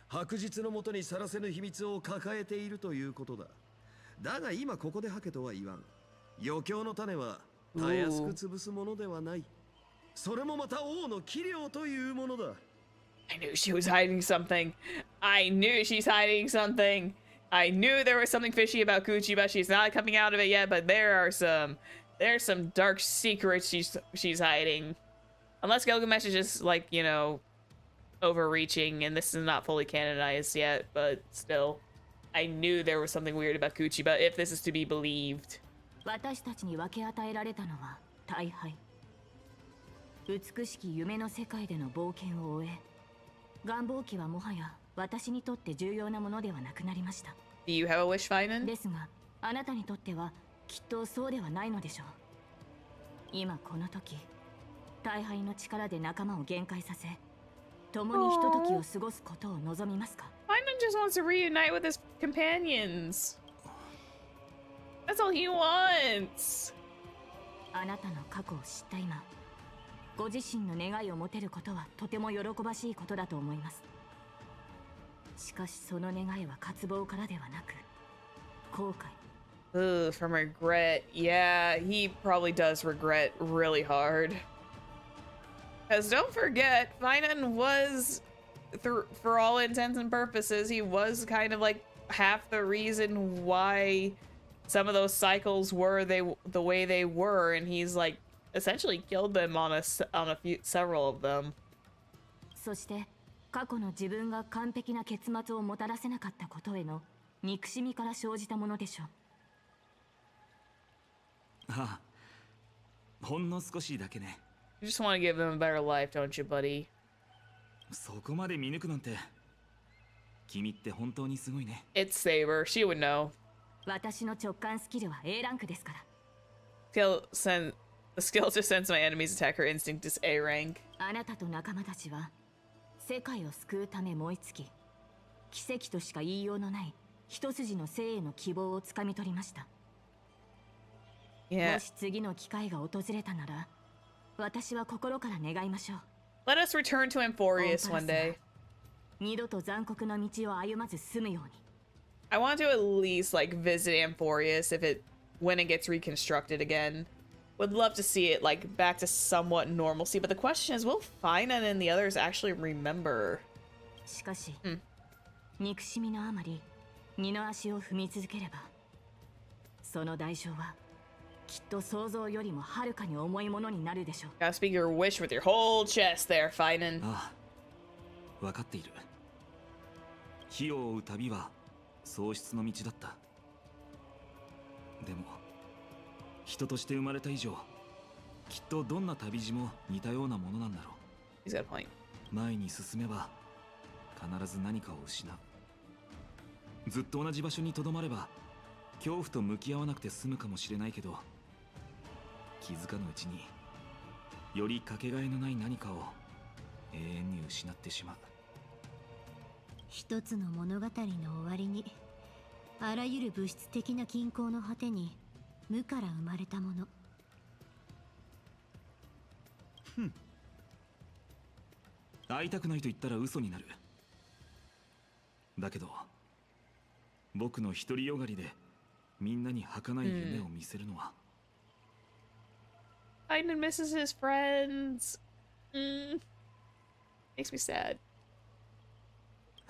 白日のもとにさらせぬ秘密を抱えているということだ。だが今ここでハケとは言わん。余興の種はたやすく潰すものではない。それもまた王の器量というものだ。I knew she was hiding something. I knew she's hiding something. I knew there was something fishy about Gucci, but she's not coming out of it yet. But there's some dark secrets she's hiding. Unless Gilgamesh is just like, you know, overreaching and this is not fully canonized yet, but still. I knew there was something weird about Gucci, but if this is to be believed. 私たちに分け与えられたのは大敗。美しき夢の世界での冒険を終え、願望機はもはや私にとって重要なものではなくなりました。Do you have a wish, Finan? ですが、あなたにとってはきっとそうではないのでしょう。今この時、大敗の力で仲間を限界させ、共にひとときを過ごすことを望みますか？ Finan just wants to reunite with his companions. That's all he wants. あなたの過去を知った今、ご自身の願いを持てることはとても喜ばしいことだと思います。しかしその願いは渇望からではなく、後悔。Ugh, from regret. Yeah, he probably does regret really hard. Because don't forget, Finan was, for all intents and purposes, he was kind of like half the reason why some of those cycles were the way they were, and he's like essentially killed them on several of them. そして過去の自分が完璧な結末をもたらせなかったことへの憎しみから生じたものでしょう。ああ、ほんの少しだけね。You just want to give him a better life, don't you, buddy? そこまで見抜くなんて。君って本当にすごいね。 It's Saber. She would know. 私の直感スキルは A ランクですから。 The skill to sense my enemy's attack or instinct is A rank. あなたと仲間たちは世界を救うため燃え尽き、奇跡としか言いようのない一筋の生への希望をつかみ取りました。 Yeah. もし次の機会が訪れたなら、私は心から願いましょう。 Let us return to Amphorius one day. 二度と残酷な道を歩まず済むように。 I want to at least like visit Amphorius when it gets reconstructed again. Would love to see it like back to somewhat normalcy, but the question is, will Finan and the others actually remember? しかし、憎しみのあまり二の足を踏み続ければ、その代償はきっと想像よりもはるかに重いものになるでしょう。 Gotta speak your wish with your whole chest there, Finan. ああ、分かっている。火を追う旅は喪失の道だった。でも人として生まれた以上、きっとどんな旅路も似たようなものなんだろ He's got a point. う。前に進めば必ず何かを失う。ずっと同じ場所にとどまれば恐怖と向き合わなくて済むかもしれないけど、気づかぬうちによりかけがえのない何かを永遠に失ってしまう。一つの物語の終わりに、あらゆる物質的な均衡の果てに無から生まれたもの。会いたくないと言ったら嘘になる。だけど僕の独りよがりでみんなに儚い夢を見せるのは、Finan misses his friends. Makes me sad.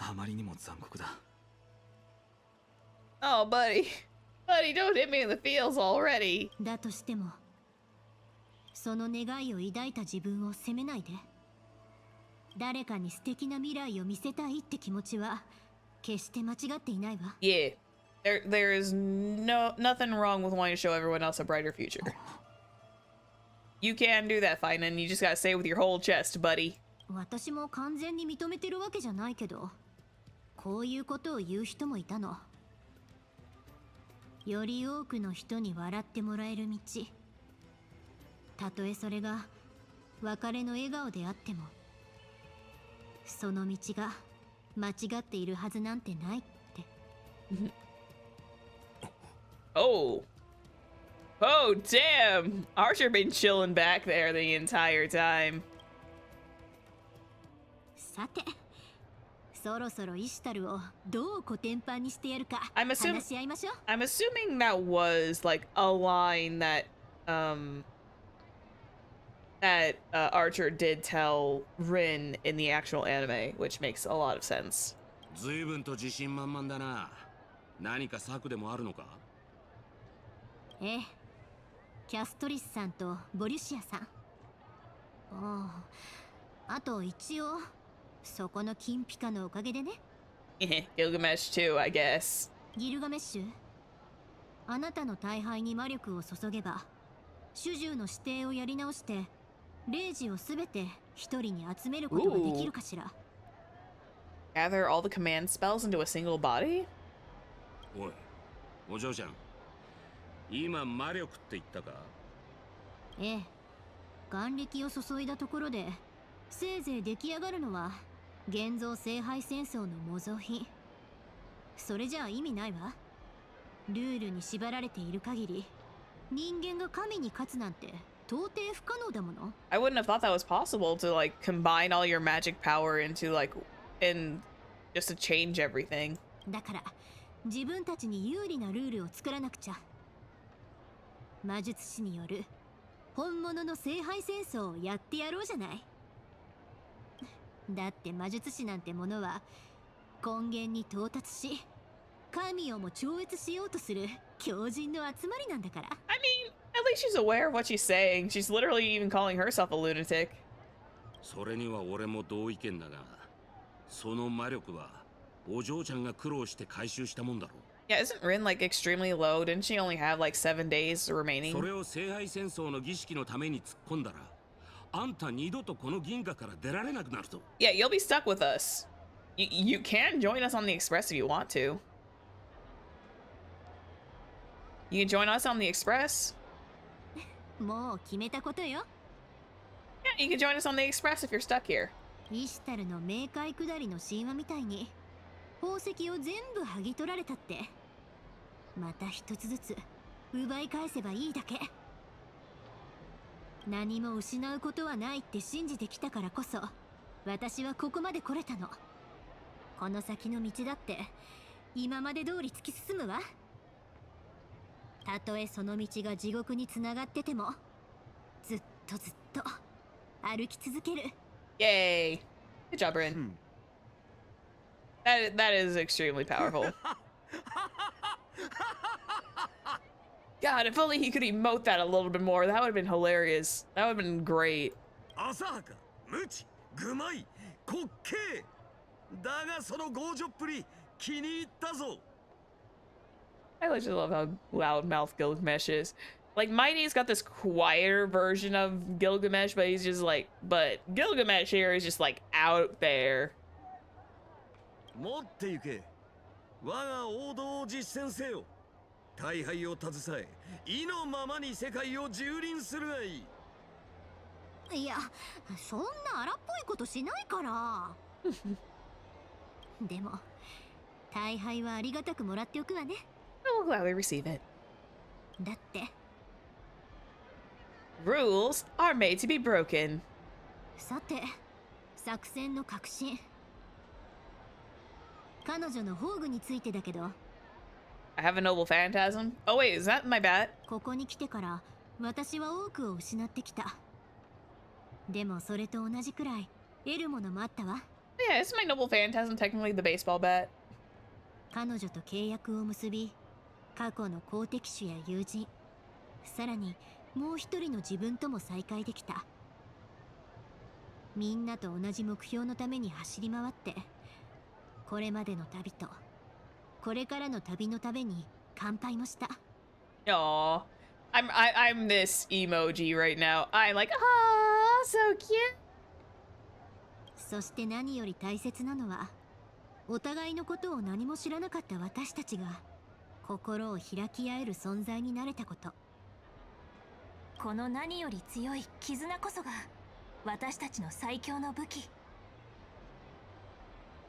あまりにも残酷だ。 Oh, buddy. Buddy, don't hit me in the feels already. だとしても、その願いを抱いた自分を責めないで。誰かに素敵な未来を見せたいって気持ちは決して間違っていないわ。Yeah. There is nothing wrong with wanting to show everyone else a brighter future. You can do that, Finan. You just gotta say it with your whole chest, buddy. 私も完全に認めてるわけじゃないけど、こういうことを言う人もいたの。より多くの人に笑ってもらえる道、たとえそれが別れの笑顔であっても、その道が間違っているはずなんてないって。Oh. Oh, damn. Archer been chilling back there the entire time. さて、そろそろイシュタルをどうコテンパンにしてやるか I'm 話し合いましょう。I'm assuming that was like a line that Archer did tell Rin in the actual anime, which makes a lot of sense. 随分と自信満々だな。何か策でもあるのか？ええ、キャストリスさんとボリュシアさん。あと一応そこの金ピカのおかげでね。Gilgamesh too, I guess. ギルガメッシュ、あなたの大敗に魔力を注げば主従の指定をやり直して霊児をすべて一人に集めることができるかしら。Gather all the command spells into a single body? おい、お嬢ちゃん、今魔力って言ったか？ええ、眼力を注いだところでせいぜい出来上がるのは現像聖杯戦争の模造品。それじゃあ意味ないわ。ルールに縛られている限り人間が神に勝つなんて到底不可能だもの。 I wouldn't have thought that was possible to like combine all your magic power into like and just to change everything. だから自分たちに有利なルールを作らなくちゃ。魔術師による本物の聖杯戦争をやってやろうじゃない。だって魔術師なんてものは根源に到達し神をも超越しようとする狂人の集まりなんだから。 I mean, at least she's aware of what she's saying. She's literally even calling herself a lunatic. それには俺も同意見だが、その魔力はお嬢ちゃんが苦労して回収したもんだろ。Yeah, isn't Rin like extremely low? Didn't she only have like 7 days remaining? それを聖杯戦争の儀式のために突っ込んだら、あんた二度とこの銀河から出られなくなるぞ。Yeah, you'll be stuck with us. You can join us on the Express if you want to. You can join us on the Express. もう決めたことよ。 Yeah, you can join us on the Express if you're stuck here. イシュタルの冥界下りの神話みたいに宝石を全部剥ぎ取られたって、また一つずつ奪い返せばいいだけ。何も失うことはないって信じてきたからこそ、私はここまで来れたの。この先の道だって今まで通り突き進むわ。たとえその道が地獄につながってても、ずっとずっと歩き続ける。 Yay! Good job, Bryn. That is extremely powerful. God, if only he could emote that a little bit more. That would have been hilarious. That would have been great. 浅はか、無知、愚昧、滑稽。だがその強情っぷり気に入ったぞ。 I just love how loudmouth Gilgamesh is. Like, Mighty's got this quieter version of Gilgamesh, but he's just like, but Gilgamesh here is just like out there. 持って行け。我が王道を実践せよ。大敗を携え、意のままに世界を蹂躙するがいい。いや、そんな荒っぽいことしないから。でも、大敗はありがたくもらっておくわね。I will gladly receive it. だって。 Rules are made to be broken. さて、作戦の核心。彼女の宝具についてだけど。 I have a noble phantasm. Oh wait, is that my bat? ここに来てから私は多くを失ってきた。でもそれと同じくらい得るものもあったわ。 Yeah, is my noble phantasm technically the baseball bat? 彼女と契約を結び、過去の好敵手や友人、さらにもう一人の自分とも再会できた。みんなと同じ目標のために走り回って、これまでの旅とこれからの旅のために乾杯もした。 Aw, I'm this emoji right now. I'm like, ah, so cute. そして何より大切なのは、お互いのことを何も知らなかった私たちが心を開き合える存在になれたこと。この何より強い絆こそが私たちの最強の武器。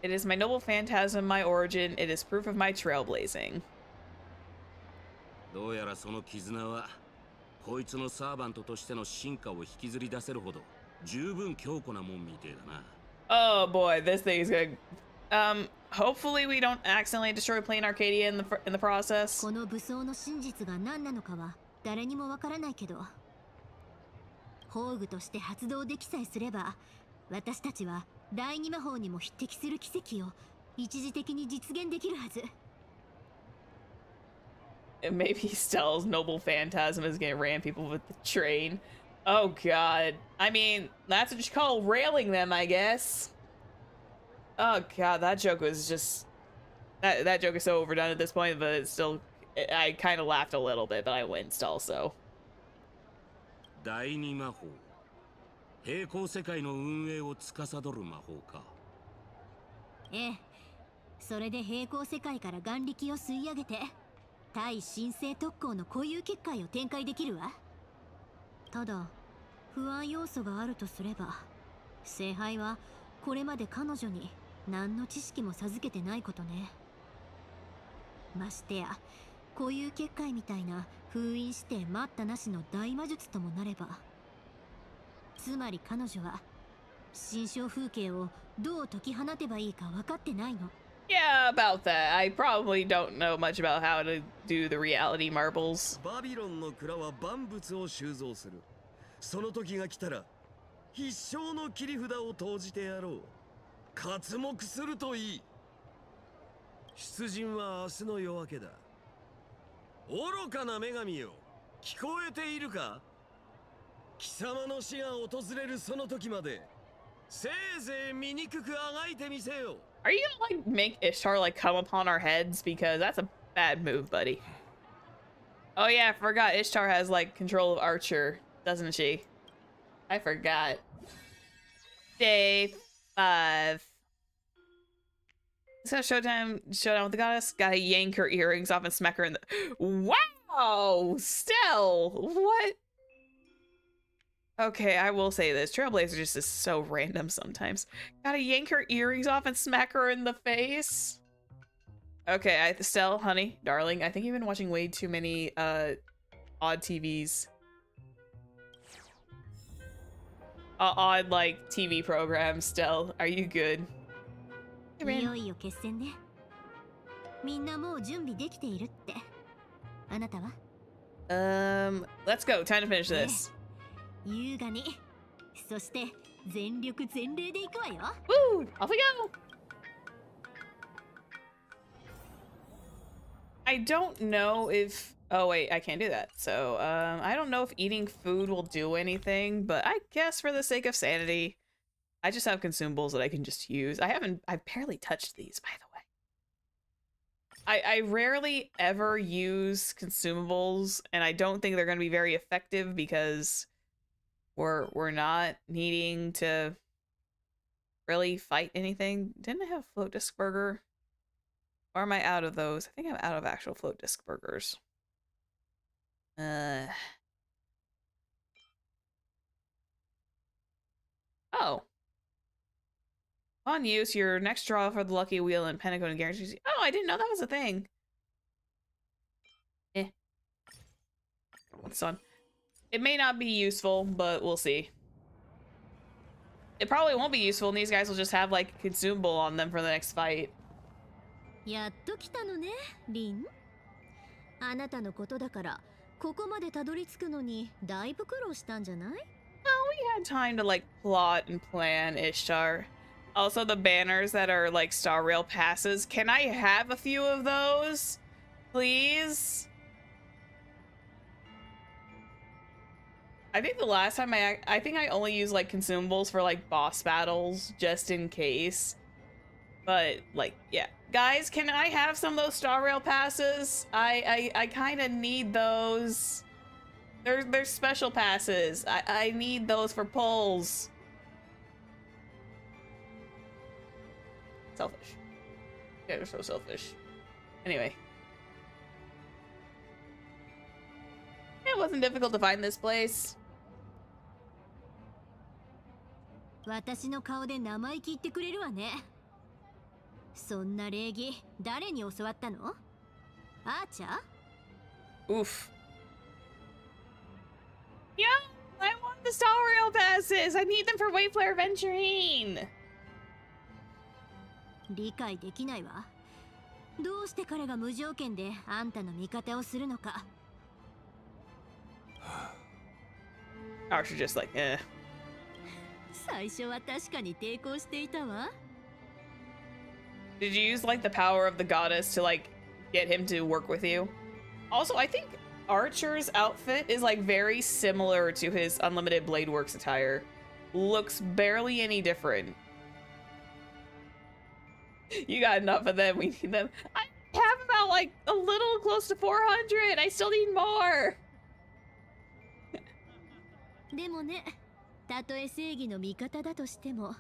It is my noble phantasm, my origin. It is proof of my trailblazing. どうやらその絆はこいつのサーバントとしての進化を引きずり出せるほど十分強固なもんみてえだな。 Oh boy, this thing is good. Hopefully we don't accidentally destroy Planarcadia in the process. この武装の真実が何なのかは誰にもわからないけど、宝具として発動できさえすれば、私たちは第二魔法にも匹敵する奇跡を一時的に実現できるはず。 And maybe Stell's noble phantasm is gonna ram people with the train. Oh god. I mean, that's what you call railing them, I guess. Oh god, that joke was just... That joke is so overdone at this point, but it's still... I kind of laughed a little bit, but I winced also. 第二魔法、平行世界の運営を司る魔法か。ええ、それで平行世界から眼力を吸い上げて対神聖特攻の固有結界を展開できるわ。ただ不安要素があるとすれば、聖杯はこれまで彼女に何の知識も授けてないことね。ましてや固有結界みたいな封印して待ったなしの大魔術ともなれば、つまり彼女は心象風景をどう解き放てばいいか分かってないの。 Yeah, about that. I probably don't know much about how to do the reality marbles. バビロンの蔵は万物を収蔵する。その時が来たら必勝の切り札を投じてやろう。刮目するといい。出陣は明日の夜明けだ。愚かな女神よ、聞こえているか？貴様の死が訪れるその時まで、せいぜい醜くあがいてみせよ。 Are you gonna like make Ishtar like come upon our heads? Because that's a bad move, buddy. Oh yeah, I forgot Ishtar has like control of Archer, doesn't she? I forgot. Day 5. It's got showdown with the goddess. Gotta yank her earrings off and smack her in the. Wow, Stell, what? Okay, I will say this: Trailblazer just is so random sometimes. Gotta yank her earrings off and smack her in the face. Okay, Stell, honey, darling, I think you've been watching way too many odd TVs. Odd like TV programs. Stell, are you good? Hey, い man. よいよ決戦ね。みんなもう準備できているって。あなたは Let's go. Time to finish this. 優雅に。そして全力全霊で行くわよ。 Woo! Off we go! I don't know if... Oh, wait, I can't do that. So, I don't know if eating food will do anything, but I guess for the sake of sanity, I just have consumables that I can just use. I've barely touched these, by the way. I rarely ever use consumables, and I don't think they're going to be very effective because we're not needing to really fight anything. Didn't I have float disc burger? Or am I out of those? I think I'm out of actual float disc burgers. Oh. On use, your next draw for the lucky wheel and Pentagon guarantees. Oh, I didn't know that was a thing. What's on? It may not be useful, but we'll see. It probably won't be useful, and these guys will just have like a consumable on them for the next fight. やっと来たのね、リン。あなたのことだから、ここまでたどり着くのにだいぶ苦労したんじゃない？ We had time to like plot and plan Ishtar. Also, the banners that are like Star Rail passes. Can I have a few of those, please? I think the last time I think I only used like consumables for like boss battles just in case. But like, yeah. Guys, can I have some of those Star Rail passes? I kind of need those. They're special passes. I need those for pulls. Selfish. Yeah, they're so selfish. Anyway. It wasn't difficult to find this place. 私の顔で生意気言ってくれるわね。そんな礼儀、誰に教わったの？アーチャー？ Oof. Yeah, I want the Star Rail passes. I need them for Wayflare Venturine. 理解できないわ。どうして彼が無条件であんたの味方をするのか。Archer just like, eh. 最初は確かに抵抗していたわ。Did you use like the power of the goddess to like get him to work with you? Also, I think Archer's outfit is like very similar to his Unlimited Blade Works attire. Looks barely any different. You got enough of them. We need them. I have about like a little close to 400. I still need more. でもね、たとえ正義の味方だとしても、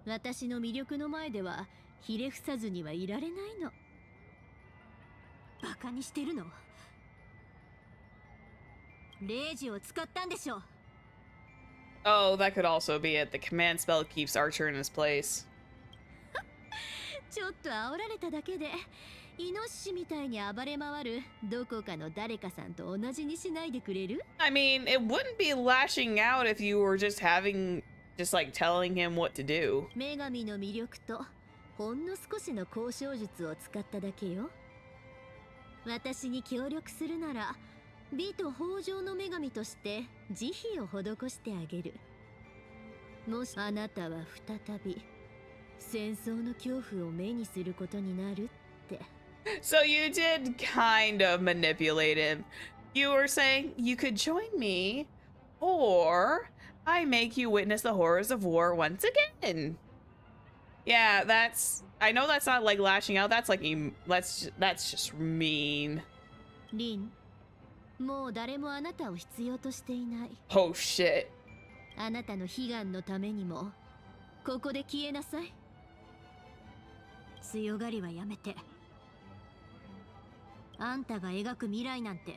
私の魅力の前ではひれ伏さずにはいられないの。バカにしてるの？レイジを使ったんでしょ。Oh, that could also be it. The command spell keeps Archer in his place. ちょっと煽られただけで、イノシシみたいに暴れ回るどこかの誰かさんと同じにしないでくれる？ I mean, it wouldn't be lashing out if you were just like telling him what to do. 女神の魅力とほんの少しの交渉術を使っただけよ。私に協力するなら、美と豊穣の女神として慈悲を施してあげる。もしあなたは再び戦争の恐怖を目にすることになるって。So you did kind of manipulate him. You were saying you could join me, or I make you witness the horrors of war once again. Yeah, I know that's not like lashing out. That's like that's just mean. リン、もう誰もあなたを必要としていない。Oh shit. あなたの悲願のためにもここで消えなさい。強がりはやめて。あんたが描く未来なんて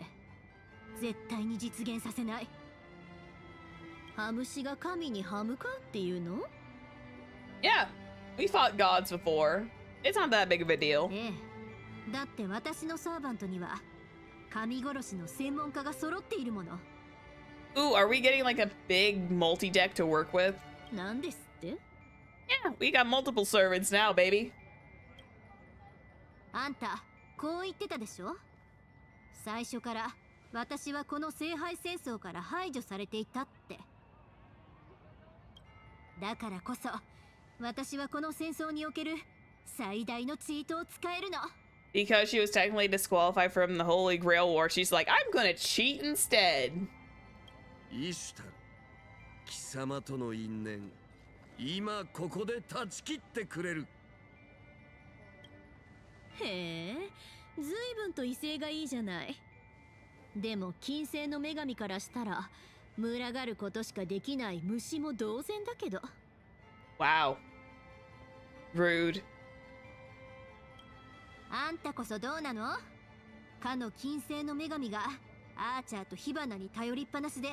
絶対に実現させない。ハムシが神に歯向かうっていうの？ Yeah, we fought gods before. It's not that big of a deal. ええ。だって私のサーバントには神殺しの専門家が揃っているもの。Ooh, are we getting like a big multi-deck to work with? なんですって？ Yeah, we got multiple servants now, baby. あんたこう言ってたでしょ？最初から私はこの聖杯戦争から排除されていたって。だからこそ私はこの戦争における最大のチートを使えるの。Because she was technically disqualified from the Holy Grail War, she's like, I'm gonna cheat instead. イシュタル、貴様との因縁、今ここで断ち切ってくれる。へえ、ずいぶんと威勢がいいじゃない。でも金星の女神からしたら群がることしかできない虫も同然だけど。Wow. Rude. あんたこそどうなの？かの金星の女神がアーチャーと火花に頼りっぱなしで、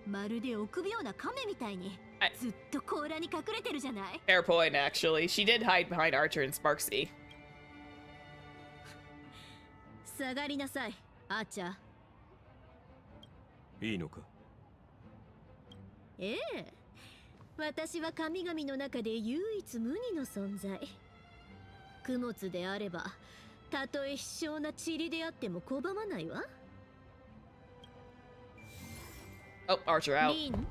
まるで臆病な亀みたいにずっと甲羅に隠れてるじゃない。Fair point, actually. She did hide behind Archer and Sparksy. 下がりなさい、アーチャー。いいのか？ええ、私は神々の中で唯一無二の存在。供物であればたとえ卑小な塵であっても拒まないわ。Oh, Archer out. リン、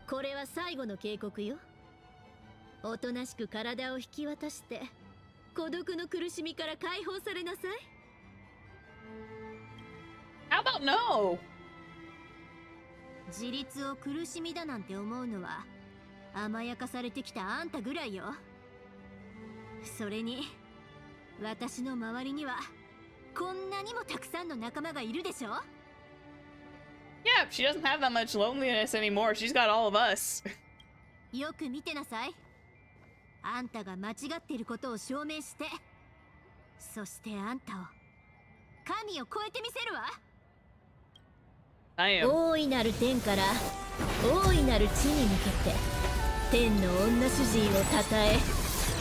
これは最後の警告よ。おとなしく体を引き渡して孤独の苦しみから解放されなさい。How about no? 自立を苦しみだなんて思うのは甘やかされてきたあんたぐらいよ。それに私の周りにはこんなにもたくさんの仲間がいるでしょ。 Yeah, she doesn't have that much loneliness anymore. She's got all of us. よく見てなさい。あんたが間違っていることを証明して、そしてあんたを神を超えてみせるわ。I am. 大いなる天から大いなる地に向けて天の女主人をたたえ、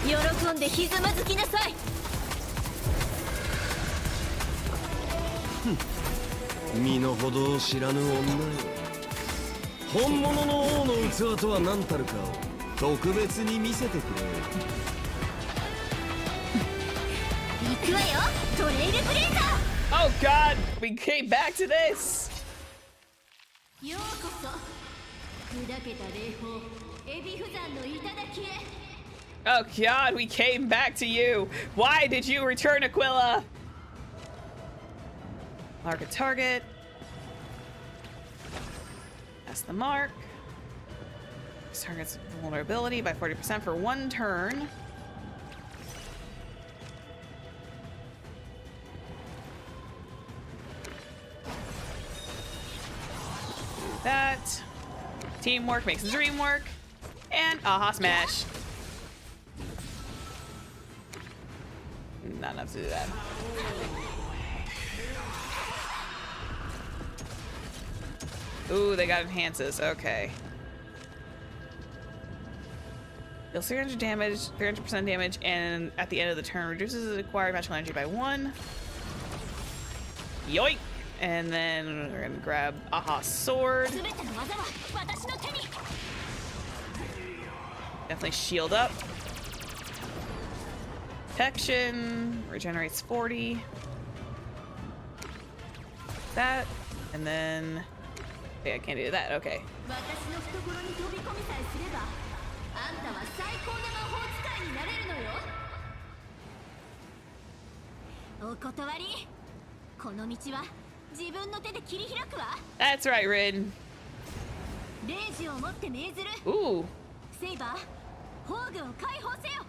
喜んでひざまずきなさい。身の程を知らぬ女よ。本物の王の器とは何たるかを特別に見せてくれ。行くわよ、トレイルブレイザー。 Oh god, we came back to this. ようこそ砕けた霊峰エビフ山の頂へ。 Oh god, we came back to you. Why did you return, Aquila? Mark a target. That's the mark. This target's vulnerability by 40% for 1 turn. Do that. Teamwork makes the dream work. And aha, smash. Not enough to do that. Ooh, they got enhances. Okay. Deals 300 damage, 300% damage, and at the end of the turn reduces acquired magical energy by 1. Yoink! And then we're gonna grab aha sword. Definitely shield up. Protection regenerates 40. That, and then. Okay, I can't do that. Okay. 私の懐に飛び込みさえすればあんたは最高の魔法使いになれるのよ。お断り。この道は自分の手で切り開くわ。 That's right, Rin. レイジを持って命ずる。 Ooh. セイバー、宝具を解放せよ。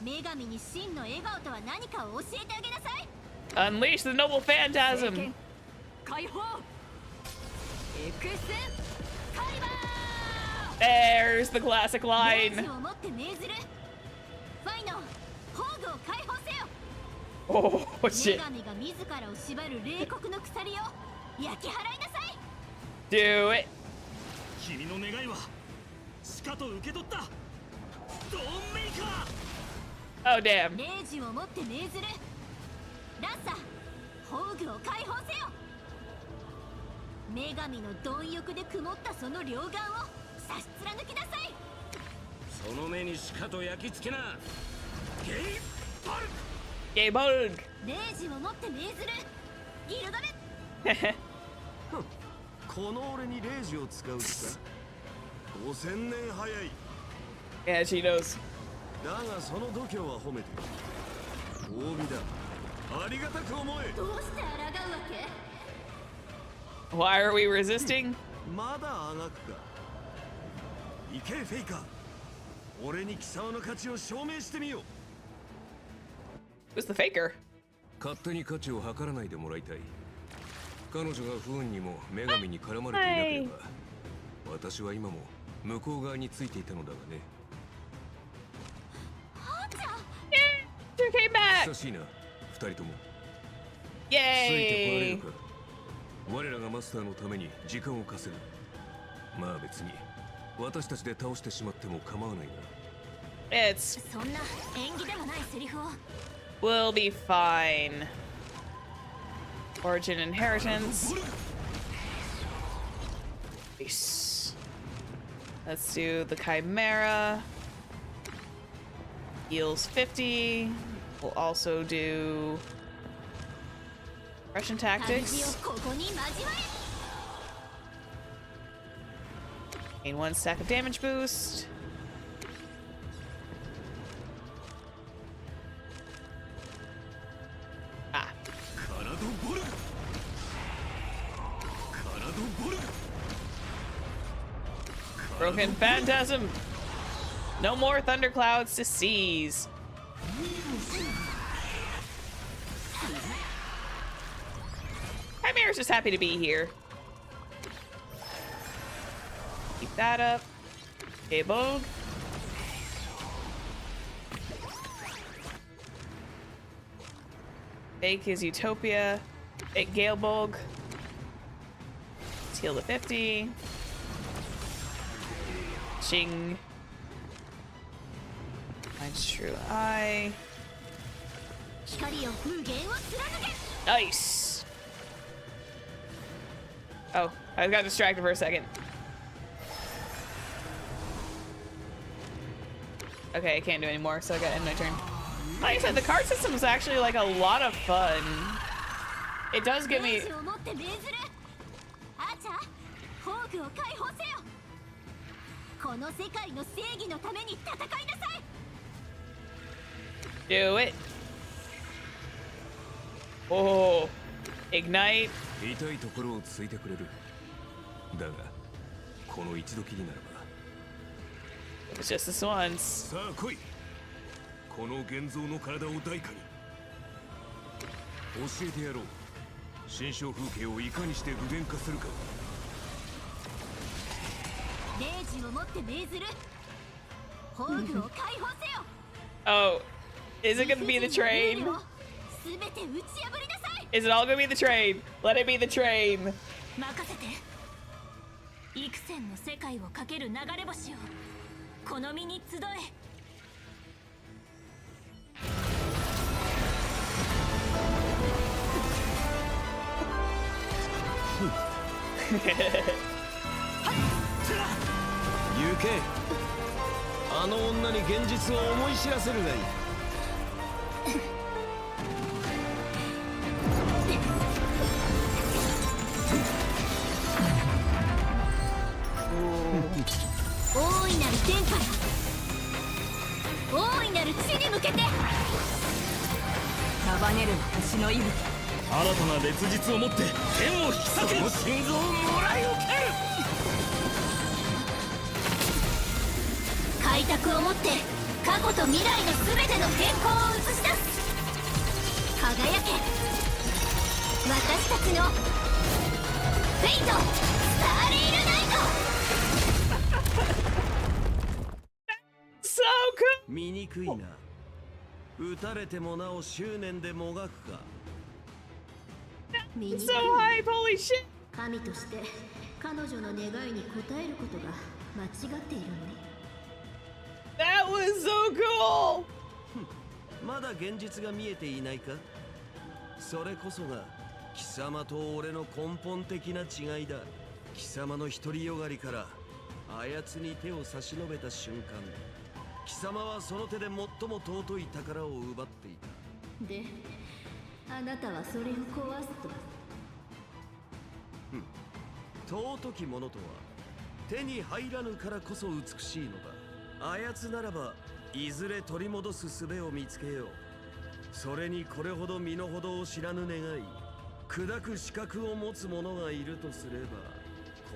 女神に真の笑顔とは何かを教えてあげなさい。 Unleash the noble phantasm. 解放。エクスカリバー。 There's the classic レイジ line. を持って命ずる。ファイノ、宝具を解放せよ。 Oh 女 shit. 神が自らを縛る冷酷の鎖を焼き払いなさい。 Do it. 君の願いはしかと受け取った。ドーンメイカー。 Oh damn. レイジをもって命ずる。ラッサ、宝具を解放せよ。女神の貪欲で曇ったその両眼を差し貫きなさい。その目にしかと焼き付けな。ゲイバル Gay bug. レイジをもって命ずる。ギルガメ。この俺にレイジを使う気か。5000年早い。 Yeah, she knows. だがその度胸は褒めている。褒美だ。ありがたく思え。どうして抗うわけ？ Why are we resisting? まだあがくか。行けフェイカー。俺に貴様の価値を証明してみよう。 Who's the faker? 勝手に価値を測らないでもらいたい。彼女が不運にも女神に絡まれていなければ、私は今も向こう側についていたのだがね。You came back. 久しいな、二人とも。ついてこられ Yay. るか。我らがマスターのために時間を稼ぐ。まあ別に私たちで倒してしまっても構わないな。It's そんな縁起でもないセリフを。 will be fine. Origin inheritance. Nice. Let's do the Chimera. Heals 50. We'll also do Russian 旅路 tactics. をここに交われ。 Gain 1 stack of damage boost. Ah. カナドボルグ。カナドボルグ。 Broken Phantasm. No more thunderclouds to seize. Chimera's just happy to be here. Keep that up. Okay, Bogue. Fake is Utopia. Fake Gale Bogue. Let's heal to 50. Ching. Mine's True Eye. 光よ無限を貫け。 Nice. Oh, I got distracted for a second. Okay, I can't do anymore, so I gotta end my turn. Like I said, the card system is actually like a lot of fun. It does give レ me イジをもって命ずる。アーチャー、宝具を解放せよ。この世界の正義のために戦いなさい。 do it. Oh, ignite. 痛いところをついてくれる。だがこの一度きりならば。 It's just this once. さあ来い。この現像の体を代価に教えてやろう。新象風景をいかにして具現化するか。レイジをもって命ずる。宝具を解放せよ。 Oh, is it gonna be the train? すべて打ち破りなさい。 Is it all gonna be the train? Let it be the train. 任せて。幾千の世界をかける流れ星をこの身に集え。 行け。あの女に現実を思い知らせるがいい。大いなる天から大いなる地に向けて。束ねる星の息吹。新たな烈日をもって天を引き裂け。心臓をもらい受ける。開拓をもって過去と未来のすべての変更を映し出す。輝け私たちのフェイトスターレイルナイト。 So cool. 醜いな。撃たれてもなお執念でもがくか。醜い So hype, holy shit! 神として彼女の願いに応えることが間違っているのね。 That was so cool! まだ現実が見えていないか。それこそが貴様と俺の根本的な違いだ。貴様の独りよがりからあやつに手を差し伸べた瞬間、貴様はその手で最も尊い宝を奪っていた。で、あなたはそれを壊すと。尊きものとは手に入らぬからこそ美しいのだ。あやつならばいずれ取り戻す術を見つけよう。それにこれほど身の程を知らぬ願い、砕く資格を持つ者がいるとすれば、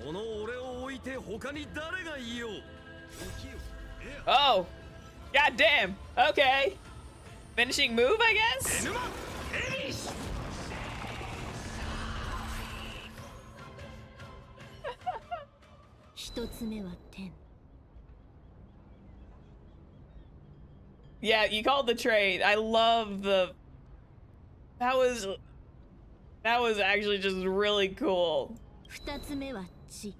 この俺を置いて他に誰がいよう。 Oh, goddamn. Okay. Finishing move, I guess? 一つ目は天。 Yeah, you called the trade. I love the... That was actually just really cool. 二つ目は地。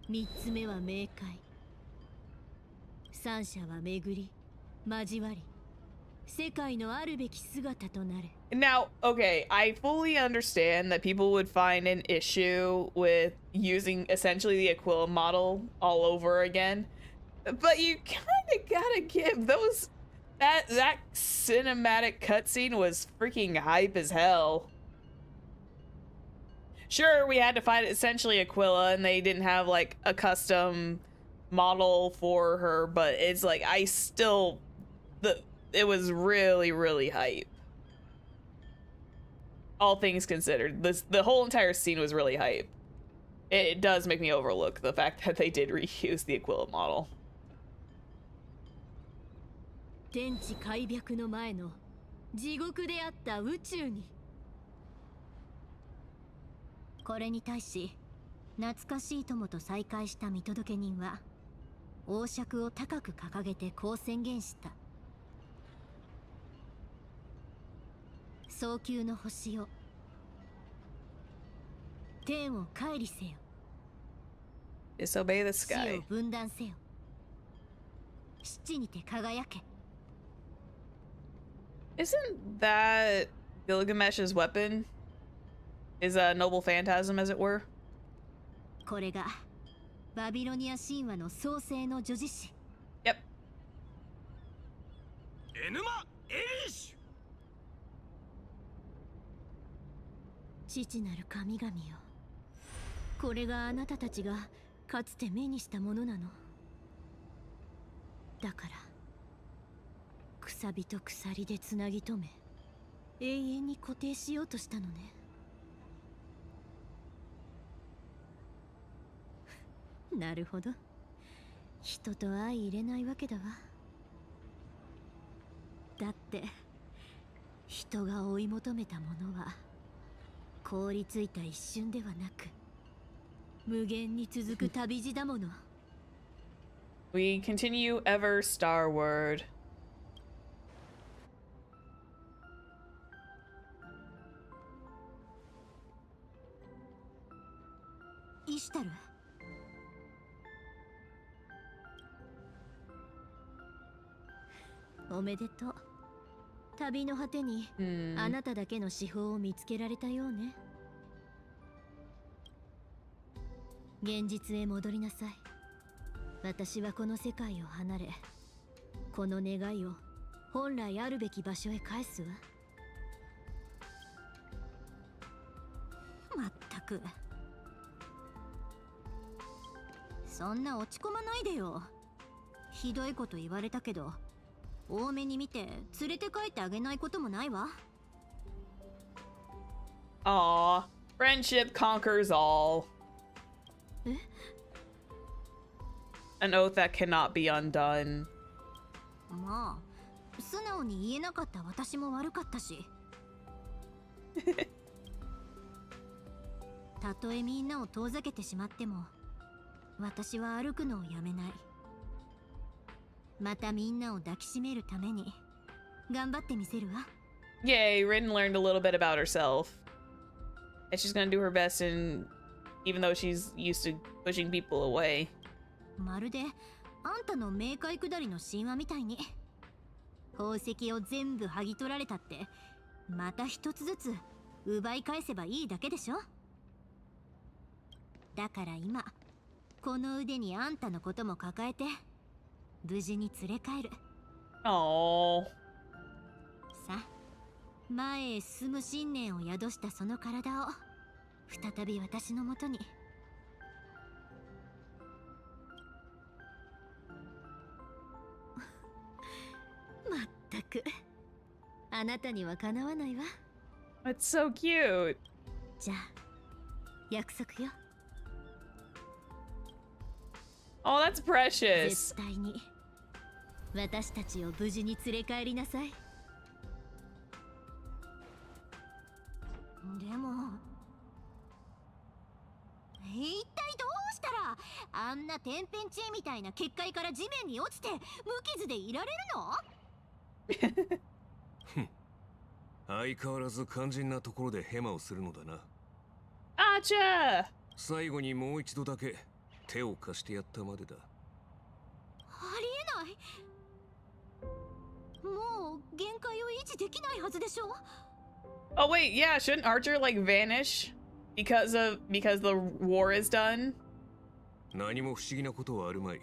三つ目は冥界。三者は巡り、交わり、世界のあるべき姿となる。 Now, okay, I fully understand that people would find an issue with using essentially the Aquila model all over again, but you kind of gotta give those... That cinematic cutscene was freaking hype as hell. Sure, we had to fight essentially Aquila, and they didn't have like a custom model for her, but it's like it was really, really hype. All things considered, the whole entire scene was really hype. It does make me overlook the fact that they did reuse the Aquila model. 天地開闢の前の地獄であった宇宙に。これに対し懐かしい友と再会した見届け人は王爵を高く掲げてこう宣言した。早急の星よ、天を乖離せよ。 Disobey the 地を sky. 分断せよ。七にて輝け。 Isn't that Gilgamesh's weapon? Is a noble phantasm, as it were? これがバビロニア神話の創世の叙事詩。 Yep. エヌマ・エリッシュ。父なる神々よ、これがあなたたちがかつて目にしたものなの。だからくさびと鎖でつなぎ止め永遠に固定しようとしたのね。なるほど、人と相入れないわけだわ。だって人が追い求めたものは凍りついた一瞬ではなく無限に続く旅路だもの。 We continue ever starward. イシュタル、おめでとう。旅の果てにあなただけの至宝を見つけられたようね。現実へ戻りなさい。私はこの世界を離れ、この願いを本来あるべき場所へ返すわ。まったく、そんな落ち込まないでよ。ひどいこと言われたけど多めに見て連れて帰ってあげないこともないわ。 Aw, friendship conquers all. え？ An oath that cannot be undone. まあ素直に言えなかった私も悪かったし。たとえみんなを遠ざけてしまっても私は歩くのをやめない。またみんなを抱きしめるために頑張ってみせるわ。 Yay, Rin learned a little bit about herself. And she's gonna do her best, and even though she's used to pushing people away. まるであんたの冥界下りの神話みたいに宝石を全部剥ぎ取られたってまた一つずつ奪い返せばいいだけでしょ。だから今この腕にあんたのことも抱えて無事に連れ帰る。 Oh. さあ、前へ進む信念を宿したその体を再び私のもとに。まったくあなたにはかなわないわ。 That's so cute. じゃあ約束よ。 Oh, that's 絶 precious. 対に私たちを無事に連れ帰りなさい。でも一体どうしたらあんな天変地異みたいな結界から地面に落ちて無傷でいられるの？相変わらず肝心なところでヘマをするのだな。 Acha! 最後にもう一度だけ手を貸してやったまでだ。ありえない。もう限界を維持できないはずでしょ。 Oh wait, yeah, shouldn't Archer like vanish because the war is done? 何も不思議なことはあるまい。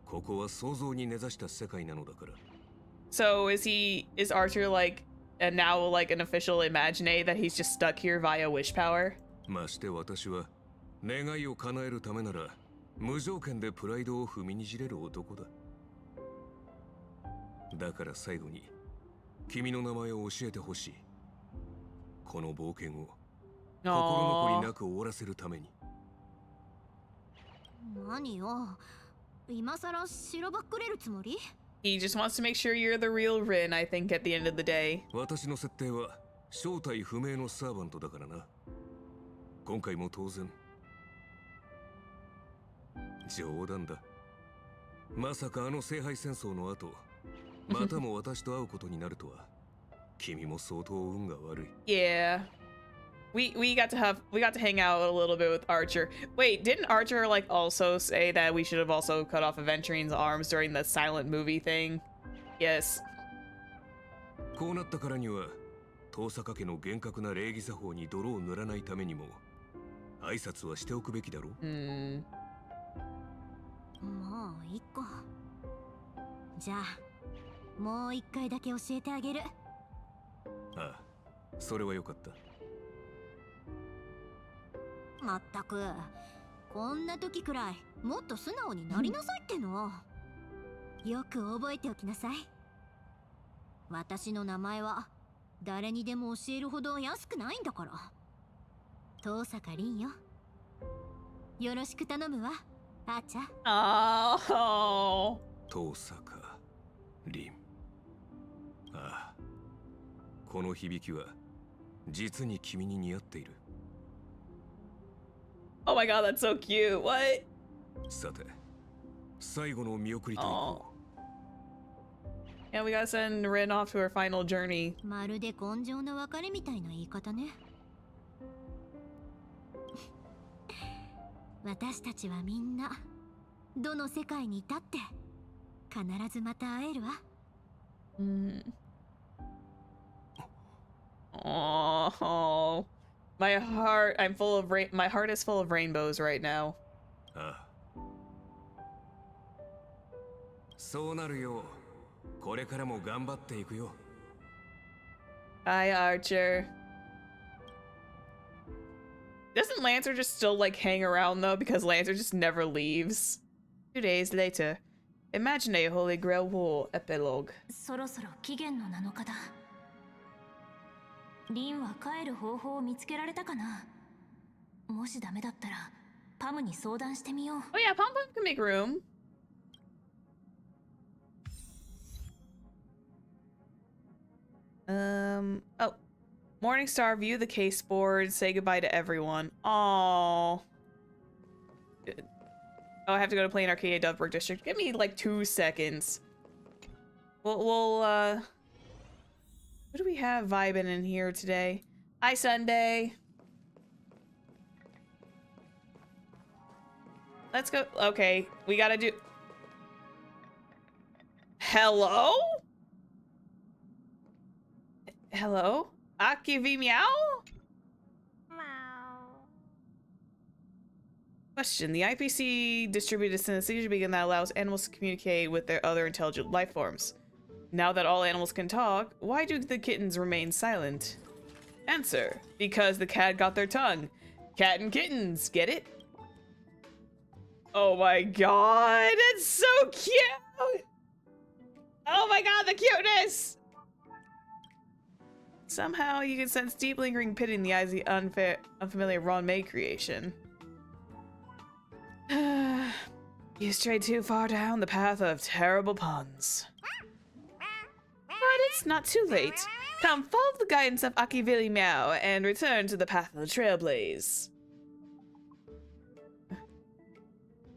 ここは想像に根ざした世界なのだから。 So is Archer like and now like an official Imaginate that he's just stuck here via wish power? まして私は願いを叶えるためなら無条件でプライドを踏みにじれる男だ。だから最後に君の名前を教えてほしい。この冒険を心残りなく終わらせるために。何よ、今さらしらばっくれるつもり？ He just wants to make sure you're the real Rin, I think, at the end of the day. 私の設定は正体不明のサーバントだからな。今回も当然冗談だ。まさかあの聖杯戦争の後またも私と会うことになるとは。君も相当運が悪い。 Yeah. We got to hang out a little bit with Archer. Wait, didn't Archer like also say that we should have also cut off Aventurine's arms during the silent movie thing? Yes. こうなったからには遠坂家の厳格な礼儀作法に泥を塗らないためにも挨拶はしておくべきだろう。Hmm. もういいか。じゃあもう一回だけ教えてあげる。ああ、それはよかった。まったくこんな時くらいもっと素直になりなさいっての。よく覚えておきなさい。私の名前は誰にでも教えるほど安くないんだから。遠坂凛よ。よろしく頼むわ、あーちゃん。Oh. 遠坂凛。ああ、この響きは実に君に似合っている。 Oh my god, that's so cute. What? さて、最後の見送りといこう。 Yeah, we gotta send Rin off to her final journey. まるで根性の別れみたいな言い方ね。私たちはみんなどの世界にいたって必ずまた会えるわ。Mm. Oh, my heart is full of rainbows right now. ああ、そうなるようこれからも頑張っていくよ。 Hi, Archer. Doesn't Lancer just still like hang around though? Because Lancer just never leaves. 2 days later. Imagine a Holy Grail War epilogue. そろそろ期限の7日だ。リンは帰る方法を見つけられたかな。もしダメだったらパムに相談してみよう。 Oh yeah, Pom Pom can make room. Oh. Morningstar, view the case board, say goodbye to everyone. Aww. Good. Oh, I have to go to Planarcadia Dovebrook District. Give me like 2 seconds. We'll what do we have vibing in here today? Hi, Sunday. Let's go. Okay, we gotta do... Hello? Hello? Akivi meow? Question. The IPC distributed a synesthesia beacon that allows animals to communicate with their other intelligent life forms. Now that all animals can talk, why do the kittens remain silent? Answer. Because the cat got their tongue. Cat and kittens, get it? Oh my god, it's so cute! Oh my god, the cuteness! Somehow you can sense deep lingering pity in the eyes of the unfamiliar Ron May creation. You strayed too far down the path of terrible puns. But it's not too late. Come, follow the guidance of Akivili Meow and return to the path of the Trailblaze.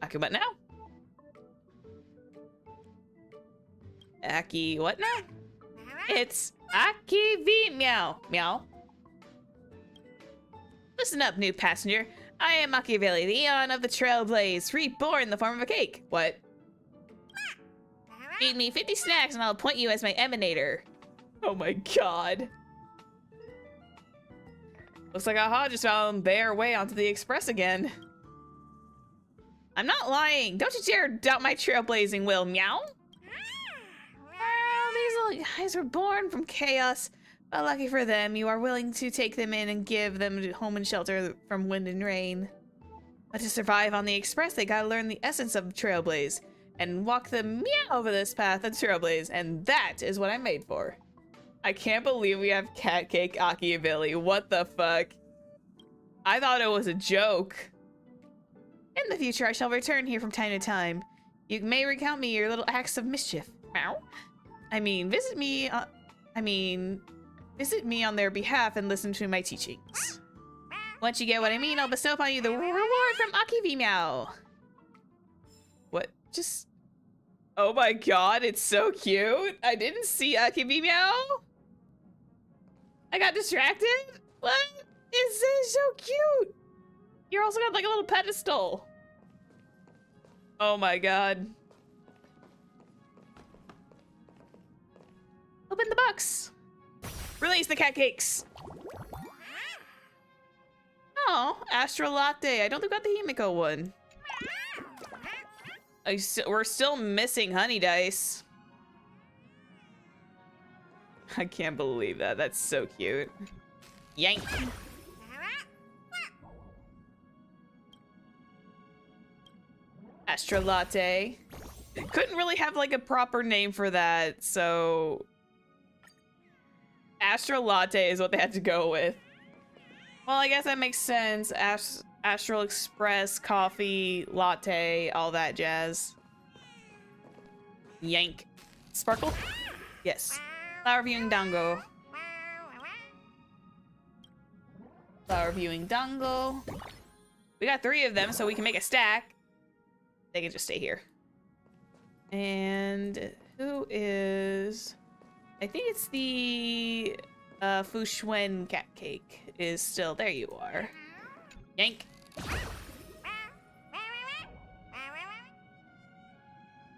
Aki what now? Aki what now? It's Akivi Meow. Meow. Listen up, new passenger. I am Machiavelli, the Eon of the Trailblaze, reborn in the form of a cake. What? Feed me 50 snacks and I'll appoint you as my emanator. Oh my god. Looks like Aha just found their way onto the express again. I'm not lying. Don't you dare doubt my trailblazing will, meow. Well, these little guys were born from chaos. But lucky for them, you are willing to take them in and give them home and shelter from wind and rain. But to survive on the express, they gotta learn the essence of Trailblaze and walk the meow over this path of Trailblaze, and that is what I'm made for. I can't believe we have Cat Cake Akiabilly. What the fuck? I thought it was a joke. In the future, I shall return here from time to time. You may recount me your little acts of mischief. Meow. Visit me on their behalf and listen to my teachings. Once you get what I mean, I'll bestow upon you the reward from Akivi Meow. What? Just... Oh my god, it's so cute. I didn't see Akivi Meow. I got distracted? What? Is this so cute? You're also got like a little pedestal. Oh my god. Open the box. Release the cat cakes. Oh, Astro Latte. I don't think we got the Himiko one. We're still missing Honey Dice. I can't believe that. That's so cute. Yank. Astro Latte. Couldn't really have like a proper name for that, so Astro Latte is what they had to go with. Well, I guess that makes sense. Astral Express, coffee, latte, all that jazz. Yank. Sparkle? Yes. Flower viewing dango. Flower viewing dango. We got 3 of them, so we can make a stack. They can just stay here. And who is... I think it's the Fu Shuen cat cake is still... There you are. Yank.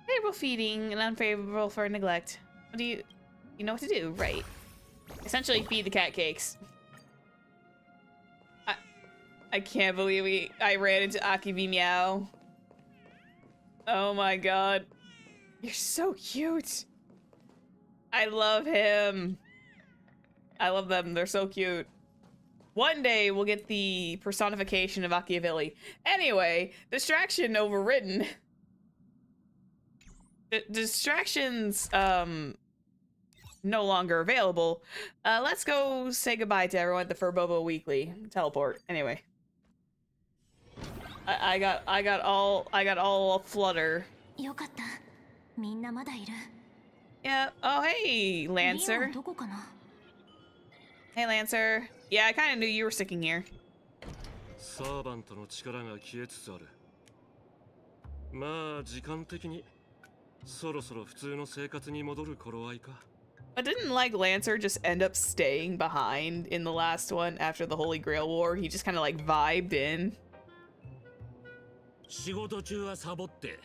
Favorable feeding and unfavorable for neglect. What do you... You know what to do, right? Essentially feed the cat cakes. I can't believe I ran into Akivi Meow. Oh my god. You're so cute. I love him. I love them. They're so cute. One day we'll get the personification of Machiavelli. Anyway, distraction overwritten. Distractions, no longer available. Let's go say goodbye to everyone at the Furbobo Weekly. Teleport. Anyway. I got all flutter. Yeah. Oh, hey, Lancer. Hey, Lancer. Yeah, I kind of knew you were sticking here. まあ時間的にそろそろ普通の生活に戻る頃合いか。 But didn't like Lancer just end up staying behind in the last one after the Holy Grail War? He just kind of like vibed in. 仕事中はサボって、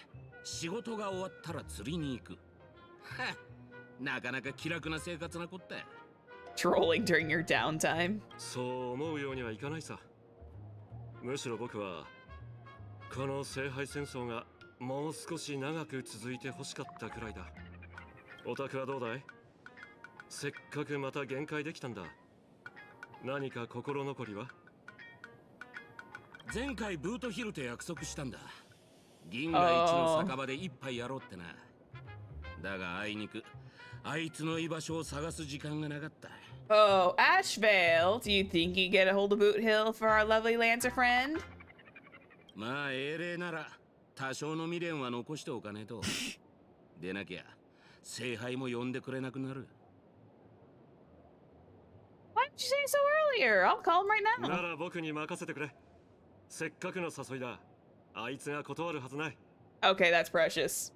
仕事が終わったら釣りに行く。はっ、なかなか気楽な生活なこった。Trolling during your downtime. そう思うようにはいかないさ。むしろ僕はこの聖杯戦争がもう少し長く続いて欲しかったくらいだ。オタクはどうだい？せっかくまた限界できたんだ。何か心残りは？前回ブートヒルと約束したんだ。銀河一の酒場で一杯やろうってな。だがあいにくあいつの居場所を探す時間がなかった。Oh, Ashvale, do you think you get a hold of Boot Hill for our lovely Lancer friend? まあ英霊なら多少の未練は残しておかねえと。でなきゃ聖杯も呼んでくれなくなる。Why did you say so earlier? I'll call him right な now. ら僕に任せてくれ。せっかくの誘いだ。あいつが断るはずない。Okay, that's precious.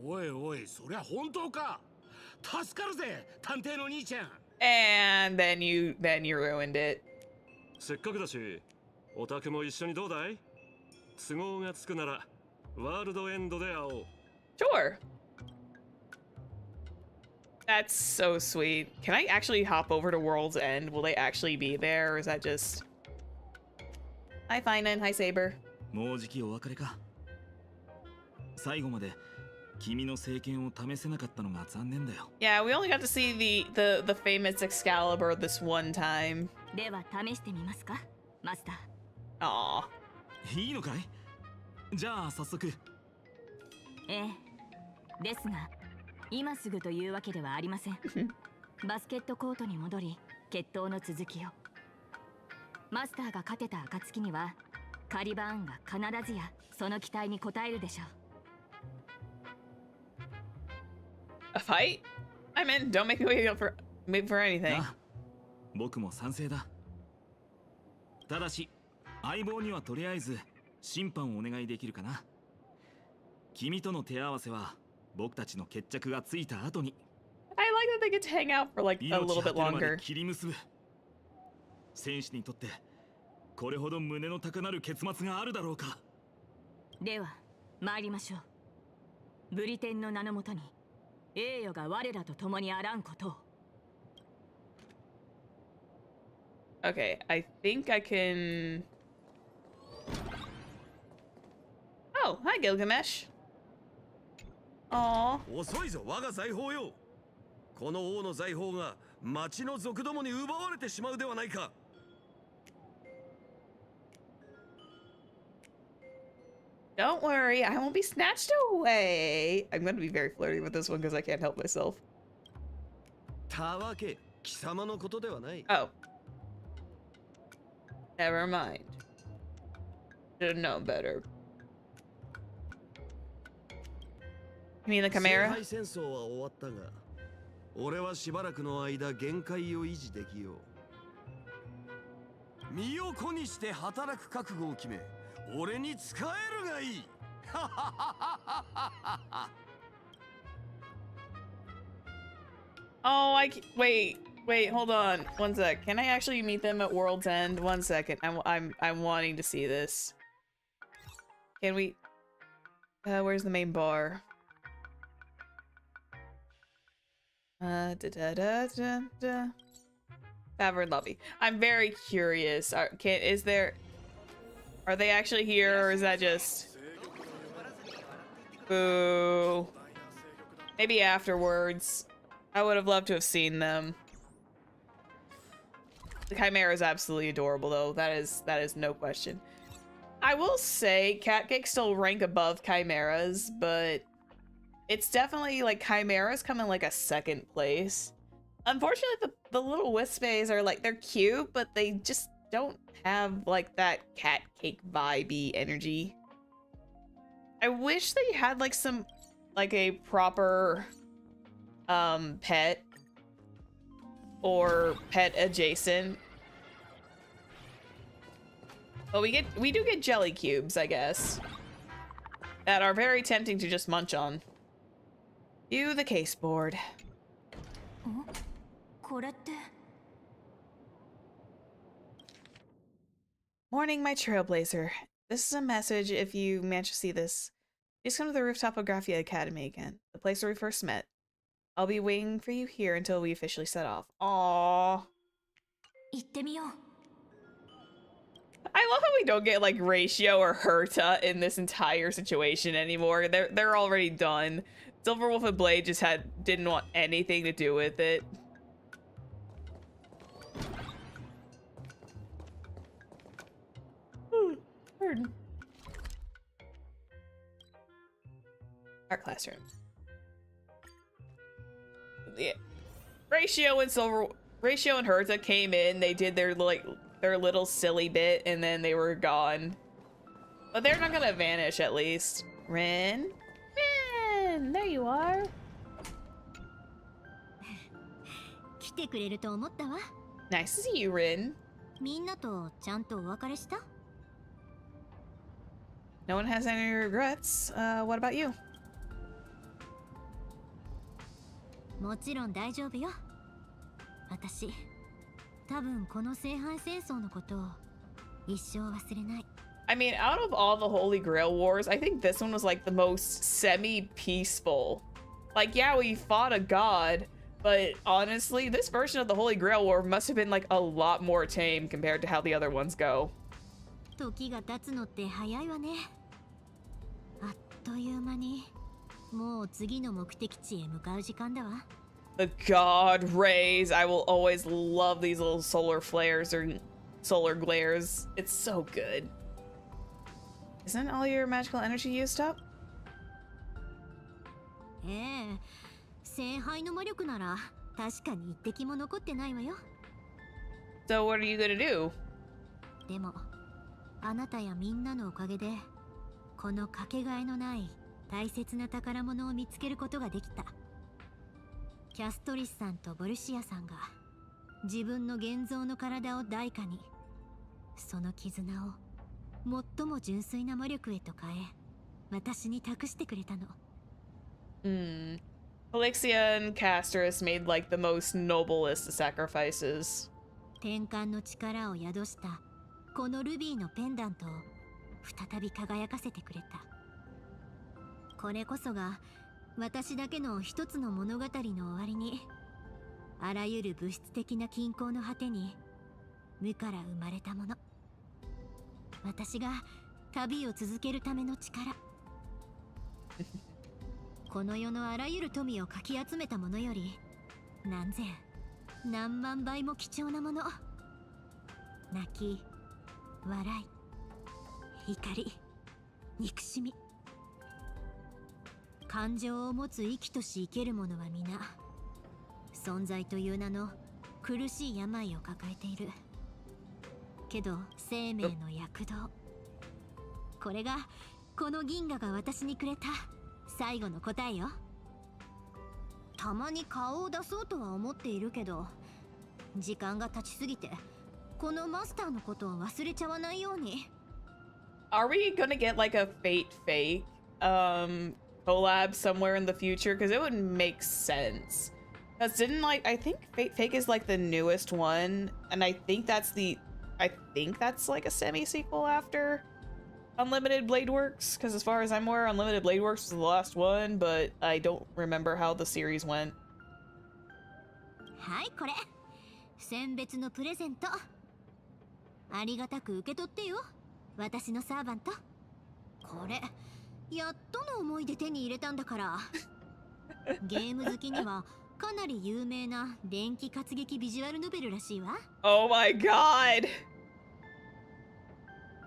おいおい、そりゃ本当か。助かるぜ、探偵の兄ちゃん。And then you ruined it. せっかくだし、オタクも一緒にどうだい？都合がつくならワールドエンドで会おう。 Sure. That's so sweet. Can I actually hop over to World's End? Will they actually be there, or is that just... Hi, Finan. Hi, Saber. もうじきお別れか。最後まで君の聖剣を試せなかったのが残念だよ。Yeah, we only got to see the famous Excalibur this one time. では試してみますか、マスター。 Aw. いいのかい？じゃあ早速。ええ。ですが、今すぐというわけではありません。バスケットコートに戻り、決闘の続きを。マスターが勝てた暁には、カリバーンが必ずやその期待に応えるでしょう。A fight? I'm in. Don't make me wait for anything. あ、僕も賛成だ。ただし、相棒にはとりあえず審判をお願いできるかな。君との手合わせは僕たちの決着がついた後に。I like that they get to hang out for like a 命 little 果 bit てるまで longer. 切り結ぶ。戦士にとってこれほど胸の高鳴る結末があるだろうか。では参りましょう。ブリテンの名のもとに栄誉が我らと共にあらんことを。 Okay, I think I can... Oh, hi, Gilgamesh. Aw. 遅いぞ我が財宝よ。この王の財宝が町の族どもに奪われてしまうではないか。 Don't worry, I won't be snatched away. I'm gonna be very flirty with this one because I can't help myself. たわけ貴様のことではない。 Oh. Never mind. Should have known better. You mean the 聖 Chimera? 杯戦争は終わったが、俺はしばらくの間限界を維持できよう。身を粉にして働く覚悟を決め、俺に仕えるがいい。Oh, wait, hold on. One sec. Can I actually meet them at World's End? One second. I'm wanting to see this. Can we... where's the main bar? Tavern lobby. I'm very curious. Are they actually here, or is that just... Boo. Maybe afterwards. I would have loved to have seen them. The Chimera is absolutely adorable, though. That is no question. I will say Catcakes still rank above Chimeras, but it's definitely like Chimeras come in like a second place. Unfortunately, the little Wispes are like, they're cute, but they just don't have like that cat cake vibey energy. I wish they had like some, like a proper pet or pet adjacent. But we do get jelly cubes, I guess. that are very tempting to just munch on. View the case board. これって Morning, my trailblazer. This is a message if you manage to see this. Please come to the rooftop of Graphia Academy again, the place where we first met. I'll be waiting for you here until we officially set off. Aww. 行ってみよう I love how we don't get like Ratio or Herta in this entire situation anymore. They're already done. Silverwolf and Blade just didn't want anything to do with it. Art classroom. Yeah. Ratio and Herta came in. They did their little silly bit, and then they were gone. But they're not gonna vanish, at least. Rin, there you are. 来てくれると思ったわ Nice to see you, Rin. みんなとちゃんとお別れした No one has any regrets. What about you? もちろん大丈夫よ私多分この聖杯戦争のことを一生忘れない I mean, out of all the Holy Grail Wars, I think this one was like the most semi-peaceful. Like, yeah, we fought a god, but honestly, this version of the Holy Grail War must have been like a lot more tame compared to how the other ones go. 時が経つのって早いわねあっという間にもう次の目的地へ向かう時間だわ The god rays. I will always love these little solar flares or solar glares. It's so good. Isn't all your magical energy used up? ええ聖杯の魔力なら確かに一滴も残ってないわよ So what are you gonna do? でもあなたやみんなのおかげでこのかけがえのない大切な宝物を見つけることができたキャストリスさんとボルシアさんが自分の現像の体を代価にその絆を最も純粋な魔力へと変え私に託してくれたの Elixia and Casterus made like the most noblest of sacrifices. 天幹の力を宿したこのルビーのペンダントを再び輝かせてくれたこれこそが私だけの一つの物語の終わりにあらゆる物質的な均衡の果てに無から生まれたもの私が旅を続けるための力この世のあらゆる富をかき集めたものより何千何万倍も貴重なもの泣き笑い怒り憎しみ感情を持つ生きとし生ける者は皆存在という名の苦しい病を抱えているけど生命の躍動これがこの銀河が私にくれた最後の答えよたまに顔を出そうとは思っているけど時間が経ちすぎてこのマスターのことを忘れちゃわないように Are we gonna get like a Fate Fake collab somewhere in the future? Because it would make sense. Because didn't like I think Fate Fake is like the newest one, and I think that's like a semi-sequel after Unlimited Blade Works. Because as far as I'm aware, Unlimited Blade Works was the last one, but I don't remember how the series went. はいこれ選別のプレゼントありがたく受け取ってよ私のサーバントこれやっとの思いで手に入れたんだからゲーム好きにはかなり有名な電気活劇ビジュアルノベルらしいわ Oh my god!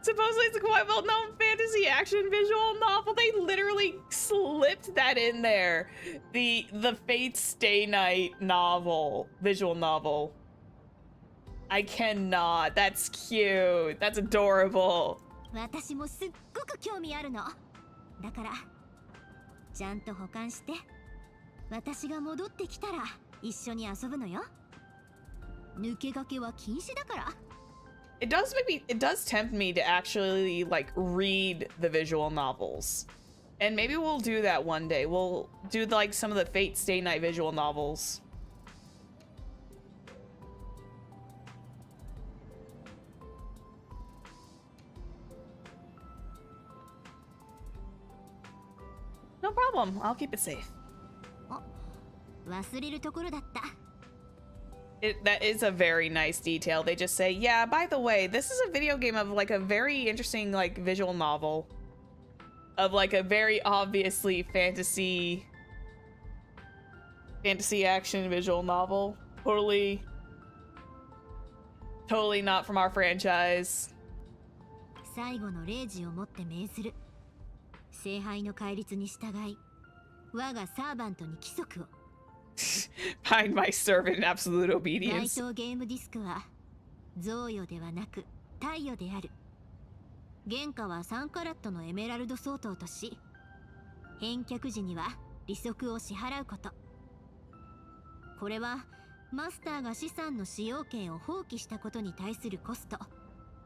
Supposedly it's a quite well-known fantasy action visual novel. They literally slipped that in there. The Fate Stay Night novel, visual novel. I cannot. That's cute. That's adorable. 私もすっごく興味あるのだからちゃんと保管して私が戻ってきたら一緒に遊ぶのよ抜け駆けは禁止だから It does tempt me to actually like read the visual novels And maybe we'll do that one day. We'll do like some of the Fate Stay Night visual novels. No problem. I'll keep it safe. 忘れるところだった。 That is a very nice detail. They just say, yeah, by the way, this is a video game of like a very interesting like visual novel of like a very obviously fantasy action visual novel. Totally not from our franchise. 最後の0時をもって命ずる。聖杯の戒律に従い、我がサーバントに規則を。 Find my servant in absolute 該 obedience. 当ゲームディスクは贈与ではなく貸与である。原価は3カラットのエメラルド相当とし、返却時には利息を支払うこと。これはマスターが資産の使用権を放棄したことに対するコスト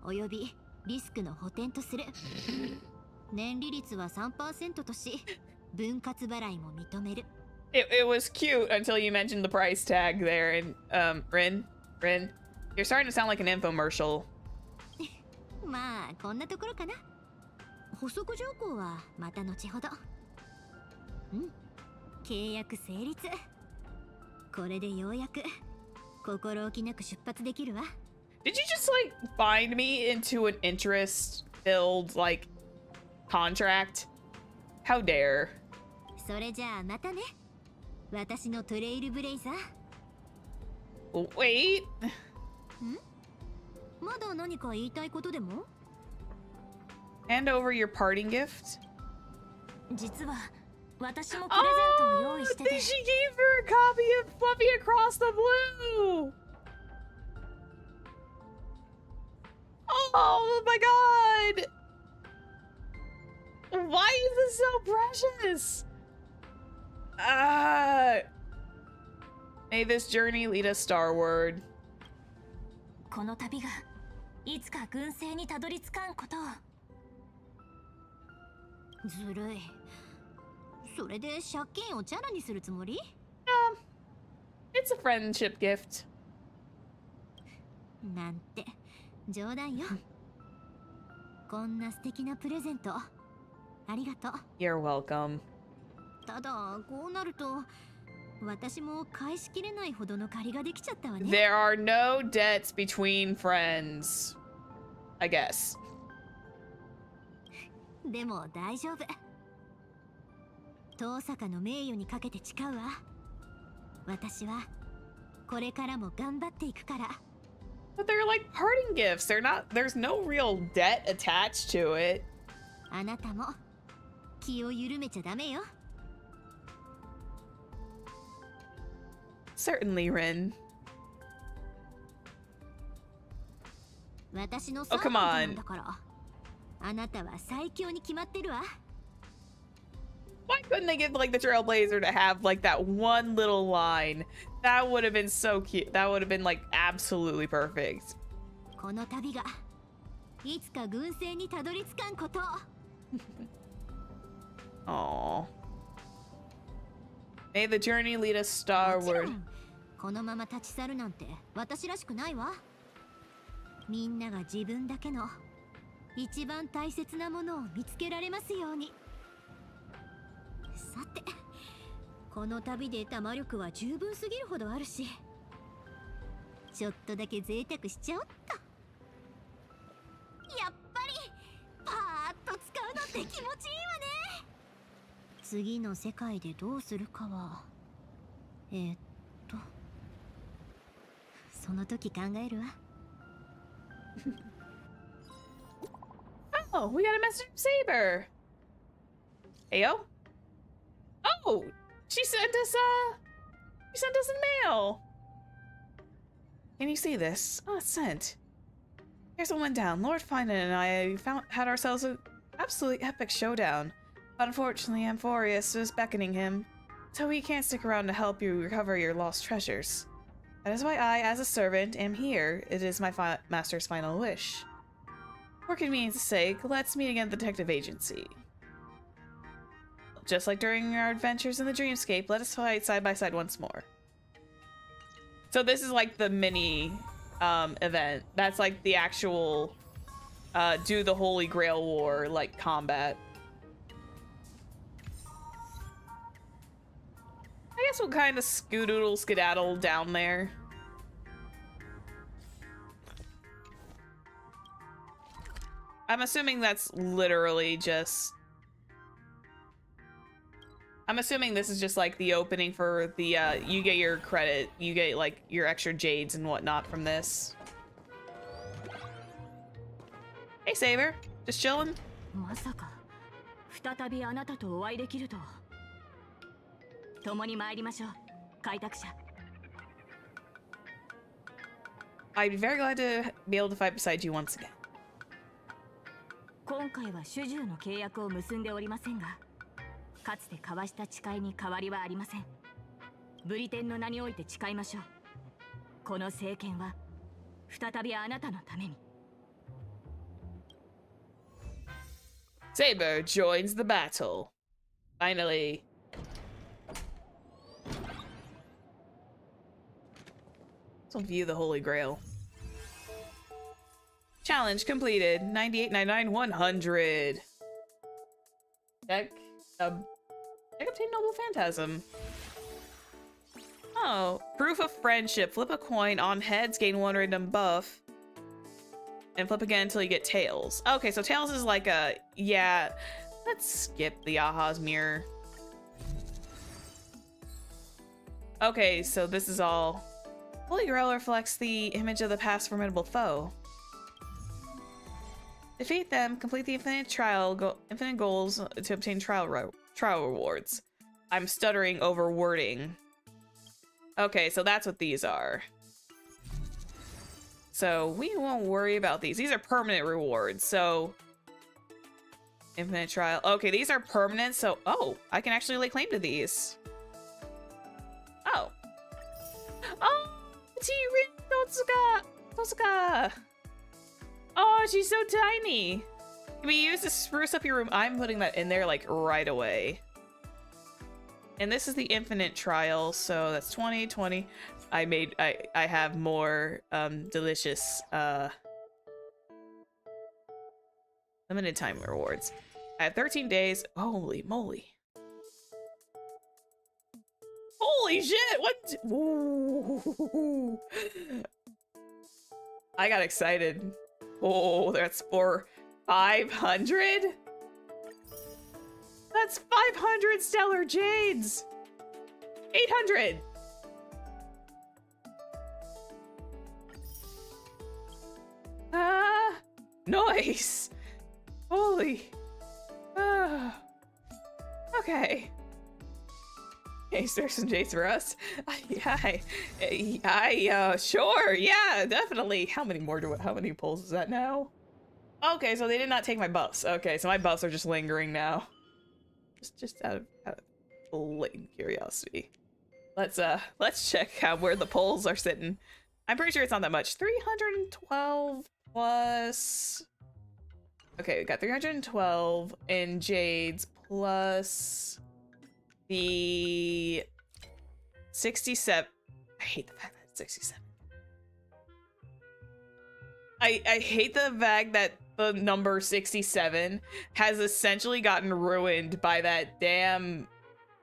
およびリスクの補填とする。年利率は 3% とし、分割払いも認める。 It was cute until you mentioned the price tag there. And Rin, you're starting to sound like an infomercial. まあこんなところかな。補足条項はまた後ほど。契約成立。これでようやく心置きなく出発できるわ。 Did you just like bind me into an interest-filled like contract? How dare? それじゃあまたね。私のトレイルブレイザー。 Wait. まだ何か言いたいことでも？ Hand over your parting gift. 実は私もプレゼントを用意してて。 She gave her a copy of Fluffy Across the Blue. Oh my god. Why is this so precious? May this journey lead us starward. この旅がいつか軍政にたどり着かんことを。ずるい。それで借金をチャラにするつもり？ It's a friendship gift. なんて冗談よ。こんな素敵なプレゼントありがとう。 You're welcome. ただこうなると私も返しきれないほどの借りができちゃったわね。 There are no debts between friends. I guess. でも大丈夫。遠坂の名誉にかけて誓うわ。私はこれからも頑張っていくから。 But they're like parting gifts. There's no real debt attached to it. あなたも気を緩めちゃダメよ。 Certainly, Rin. 私のサー Oh, come バントな on. んだから。あなたは最強に決まってるわ。 Why couldn't they give like the Trailblazer to have like that one little line? That would have been so cute. That would have been like absolutely perfect. この旅がいつか軍政にたどり着かんこと。 Aww. May the journey lead us もちろ starward. んこのまま立ち去るなんて私らしくないわ。みんなが自分だけの一番大切なものを見つけられますように。さて、この旅で得た魔力は十分すぎるほどあるし、ちょっとだけ贅沢しちゃおっと。やっぱりパーッと使うのって気持ちいいわね。次の世界でどうするかはその時考えるわ。 Oh, we got a message from Saber. Heyo. Oh, she sent us a mail. Can you see this? Oh, it's sent. Here's what went down. Lord Finan and I had ourselves an absolutely epic showdown. But unfortunately, Amphorius is beckoning him, so he can't stick around to help you recover your lost treasures. That is why I, as a servant, am here. It is my master's final wish. 'For convenience's sake, let's meet again at the detective agency. もちろんこのまま立ち去るなんて私らしくないわ。みんなが自分だけの一番大切なものを見つけられますように。 Aww. just like during our adventures in the dreamscape, let us fight side by side once more. So this is like the mini event. That's like the actual do the Holy Grail War like combat. I guess we'll kind of skedaddle down there. I'm assuming that's literally just... I'm assuming this is just like the opening for the, you get your credit, you get like your extra jades and whatnot from this. Hey Saber, just chilling? まさか再びあなたとお会いできるとは。共に参りましょう、開拓者。 I'd be very glad to be able to fight beside you once again. 今回は主従の契約を結んでおりませんが、かつて交わした誓いに変わりはありません。ブリテンの名において誓いましょう。この政権は再びあなたのために。 Saber joins the battle. Finally. Let's view the Holy Grail. Challenge completed. 98, 99, 100. Check obtain Noble Phantasm. Oh, proof of friendship. Flip a coin. On heads, gain 1 random buff. And flip again until you get tails. Okay, so tails is like a... Yeah, let's skip the Aha's mirror. Okay, so this is all... Holy Grail reflects the image of the past formidable foe. Defeat them, complete the infinite goals to obtain trial rewards. I'm stuttering over wording. Okay, so that's what these are. So we won't worry about these. These are permanent rewards, so... Infinite trial. Okay, these are permanent, so... Oh, I can actually lay claim to these. Oh. Oh! Totsuka! Oh, she's so tiny! Can we use to spruce up your room? I'm putting that in there, like, right away. And this is the infinite trial, so that's 20, 20. I have more, delicious, limited time rewards. I have 13 days. Holy moly. Holy shit! What? Ooh. I got excited. Oh, that's for 500? That's 500 stellar jades! 800! Nice! Holy. Okay. Hey, there's some jades for us. Sure, yeah, definitely. How many pulls is that now? Okay, so they did not take my buffs. Okay, so my buffs are just lingering now. Just out of blatant curiosity. Let's check where the pulls are sitting. I'm pretty sure it's not that much. 312 plus... Okay, we got 312 in jades plus the 67. I hate the fact that it's 67. I hate the fact that the number 67 has essentially gotten ruined by that damn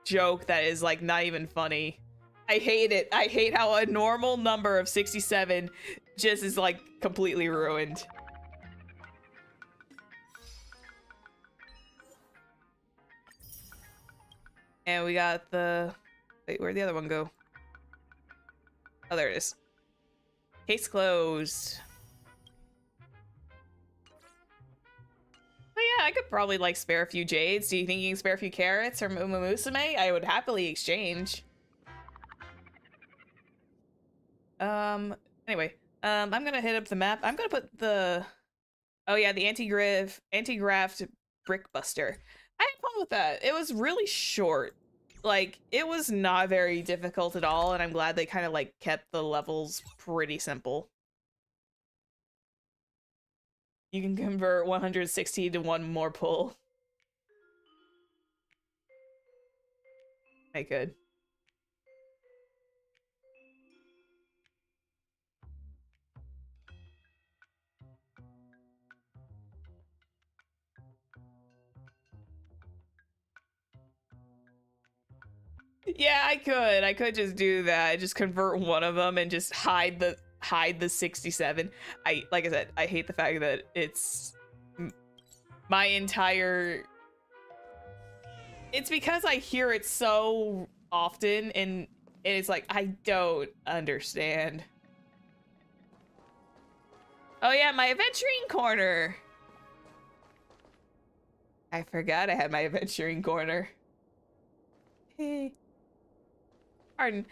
joke that is like not even funny. I hate it. I hate how a normal number of 67 just is like completely ruined. And we got the... Wait, where'd the other one go? Oh, there it is. Case closed. But yeah, I could probably like spare a few jades. Do you think you can spare a few carrots or Musume? I would happily exchange. Anyway, I'm gonna hit up the map. I'm gonna put the... Oh yeah, the anti-graft brickbuster. I had fun with that. It was really short. Like, it was not very difficult at all, and I'm glad they kind of like kept the levels pretty simple. You can convert 160 to one more pull. I could. Yeah, I could. I could just do that. Just convert one of them and just hide the 67. Like I said, I hate the fact that it's my entire. It's because I hear it so often, and it's like I don't understand. Oh yeah, my adventuring corner. I forgot I had my adventuring corner. Hey. Pardon.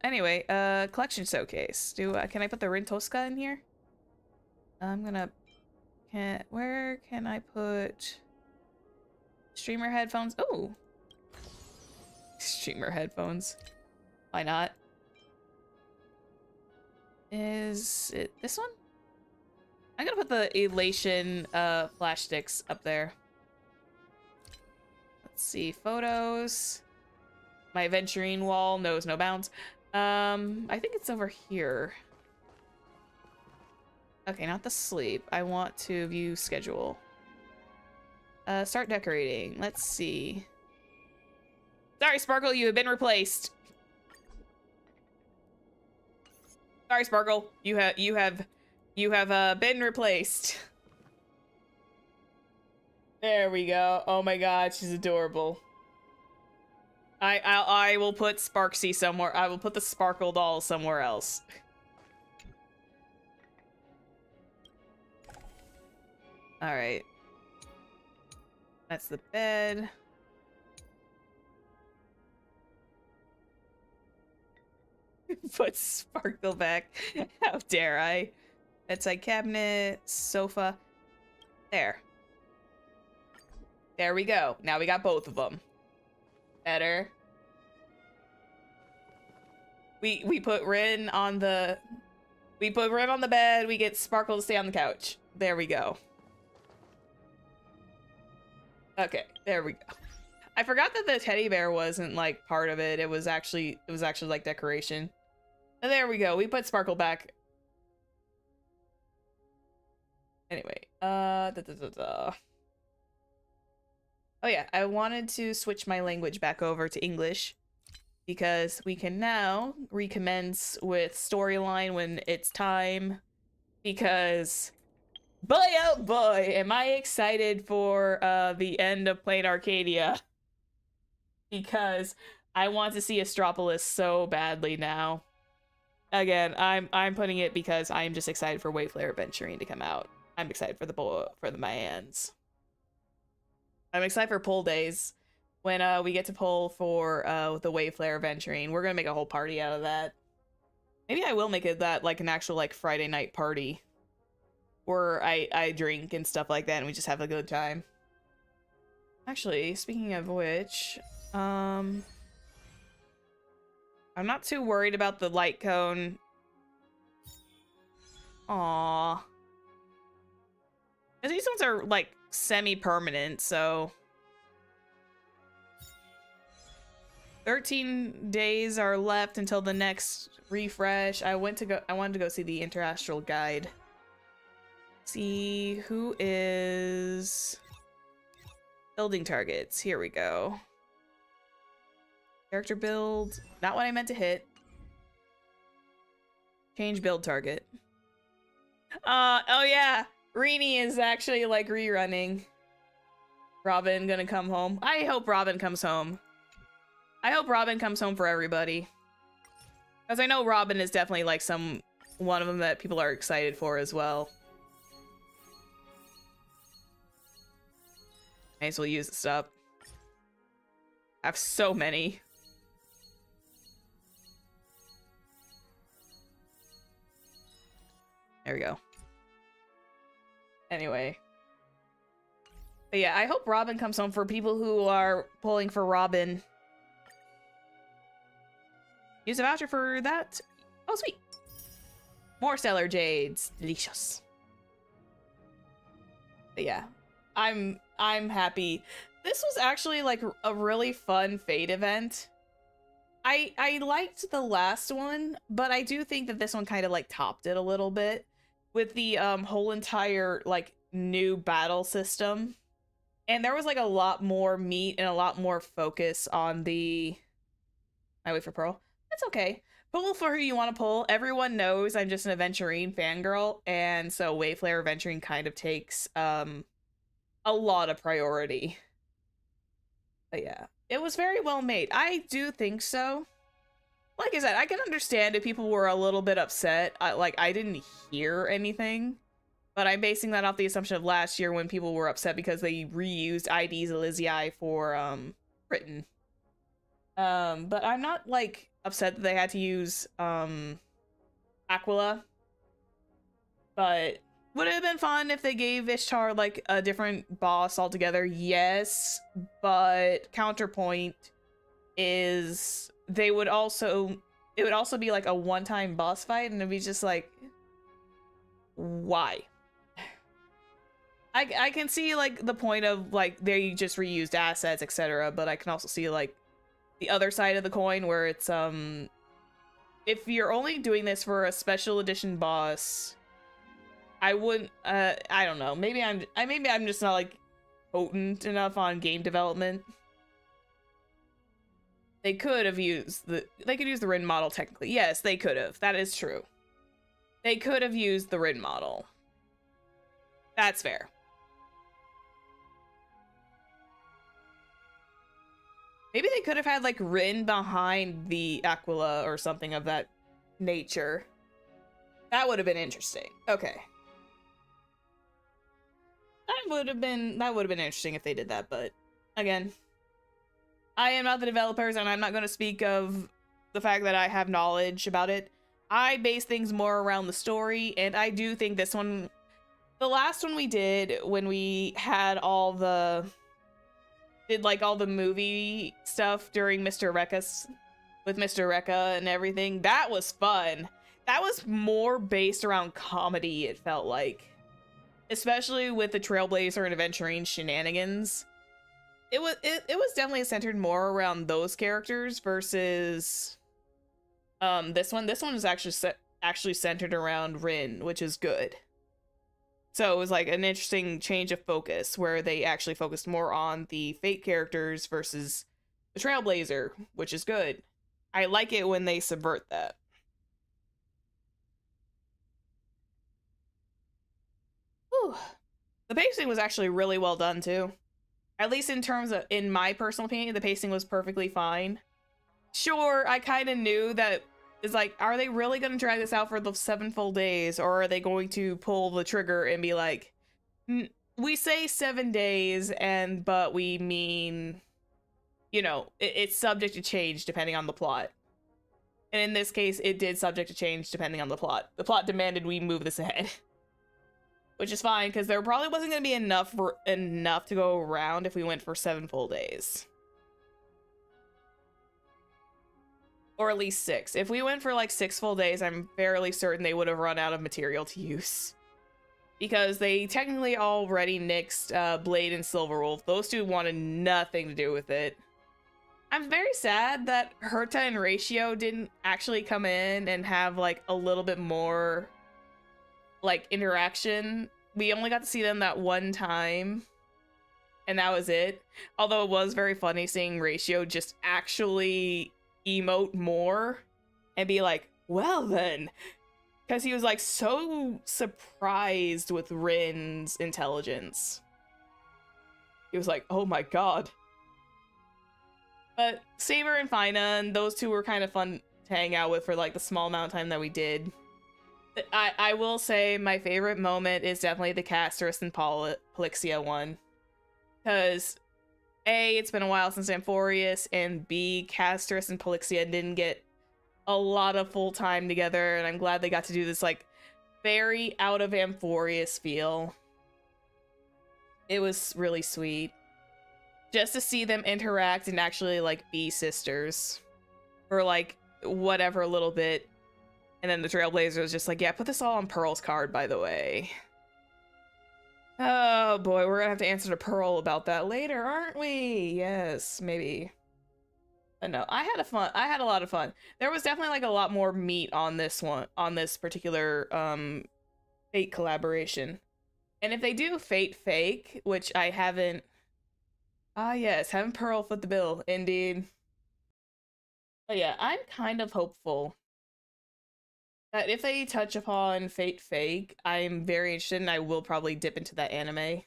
Anyway, collection showcase. Can I put the Rintosca in here? I'm gonna, where can I put streamer headphones? Oh, streamer headphones. Why not? Is it this one? I'm gonna put the Elation, flash sticks up there. Let's see, photos. My aventurine wall knows no bounds. I think it's over here. Okay, not the sleep. I want to view schedule. Start decorating. Let's see. Sorry, Sparkle, you have been replaced. Sorry, Sparkle, you have been replaced. There we go. Oh my god, she's adorable. I will put Sparksy somewhere. I will put the Sparkle doll somewhere else. All right. That's the bed. Put Sparkle back. How dare I? Bedside cabinet, sofa. There. There we go. Now we got both of them. Better. We put Rin on the bed. We get Sparkle to stay on the couch. There we go. Okay, there we go. I forgot that the teddy bear wasn't like part of it. It was actually like decoration. And there we go. We put Sparkle back. Anyway, Oh yeah, I wanted to switch my language back over to English because we can now recommence with storyline when it's time. Because boy, oh boy, am I excited for the end of Planarcadia. Because I want to see Astropolis so badly now. Again, I'm putting it because I'm just excited for Wayflare Adventuring to come out. I'm excited for the Mayans. I'm excited for pull days when we get to pull for the Wayflare Adventuring. We're gonna make a whole party out of that. Maybe I will make it that like an actual like Friday night party where I drink and stuff like that and we just have a good time. Actually, speaking of which, I'm not too worried about the light cone. Aww. These ones are like semi-permanent, so 13 days are left until the next refresh. I wanted to go see the Interastral Guide. See who is building targets. Here we go. Character build. Not what I meant to hit. Change build target. Oh yeah. Rini is actually like rerunning. Robin gonna come home. I hope Robin comes home. I hope Robin comes home for everybody. Because I know Robin is definitely like one of them that people are excited for as well. May as well use this up. I have so many. There we go. Anyway. But yeah, I hope Robin comes home for people who are pulling for Robin. Use a voucher for that. Oh, sweet. More Stellar Jades. Delicious. But yeah, I'm happy. This was actually like a really fun Fate event. I liked the last one, but I do think that this one kind of like topped it a little bit with the whole entire like new battle system. And there was like a lot more meat and a lot more focus on the I wait for Pearl. That's okay. Pull for who you want to pull. Everyone knows I'm just an Aventurine fangirl, and so Wayflare Aventurine kind of takes a lot of priority. But yeah, it was very well made. I do think so. Like I said, I can understand if people were a little bit upset. I didn't hear anything, but I'm basing that off the assumption of last year when people were upset because they reused ID's Elysiae for Britain. But I'm not like upset that they had to use Aquila. But would it have been fun if they gave Ishtar like a different boss altogether? Yes, but counterpoint is it would also be like a one-time boss fight, and it'd be just like, why? I can see like the point of like they just reused assets, etc., but I can also see like the other side of the coin where it's if you're only doing this for a special edition boss, I wouldn't I don't know, maybe I'm just not like potent enough on game development. They could use the Rin model technically. Yes, they could have. That is true. They could have used the Rin model. That's fair. Maybe they could have had like Rin behind the Aquila or something of that nature. That would have been interesting. Okay. That would have been interesting if they did that, but again, I am not the developers and I'm not going to speak of the fact that I have knowledge about it. I base things more around the story, and I do think this one, the last one we did when we had all the movie stuff during Mr. Rekka's with Mr. Rekka and everything, that was fun. That was more based around comedy, it felt like. Especially with the Trailblazer and Aventurine shenanigans. It was definitely centered more around those characters versus this one. This one is actually centered around Rin, which is good. So it was like an interesting change of focus where they actually focused more on the Fate characters versus the Trailblazer, which is good. I like it when they subvert that. Whew. The pacing was actually really well done too. At least in terms of, in my personal opinion, the pacing was perfectly fine. Sure, I kind of knew that it's like, are they really going to drag this out for the 7 full days, or are they going to pull the trigger and be like, we say 7 days, but we mean, you know, it's subject to change depending on the plot. And in this case, it did subject to change depending on the plot. The plot demanded we move this ahead. Which is fine, because there probably wasn't going to be enough to go around if we went for 7 full days. Or at least 6. If we went for like 6 full days, I'm fairly certain they would have run out of material to use. Because they technically already nixed Blade and Silverwolf. Those two wanted nothing to do with it. I'm very sad that Herta and Ratio didn't actually come in and have like a little bit more like interaction. We only got to see them that one time, and that was it. Although it was very funny seeing Ratio just actually emote more and be like, well then, because he was like so surprised with Rin's intelligence. He was like, oh my god. But Saber and Fina, those two were kind of fun to hang out with for like the small amount of time that we did. I will say my favorite moment is definitely the Casterus and Polixia one. Because A, it's been a while since Amphorius, and B, Casterus and Polixia didn't get a lot of full time together, and I'm glad they got to do this like very out of Amphorius feel. It was really sweet. Just to see them interact and actually like be sisters for like whatever little bit. And then the Trailblazer was just like, yeah, put this all on Pearl's card, by the way. Oh boy, we're gonna have to answer to Pearl about that later, aren't we? Yes, maybe. But no, I had a lot of fun. There was definitely like a lot more meat on this particular Fate collaboration. And if they do Fate Fake, which I haven't, yes, haven't Pearl foot the bill, indeed. But yeah, I'm kind of hopeful that if they touch upon Fate Fake, I'm very interested and I will probably dip into that anime.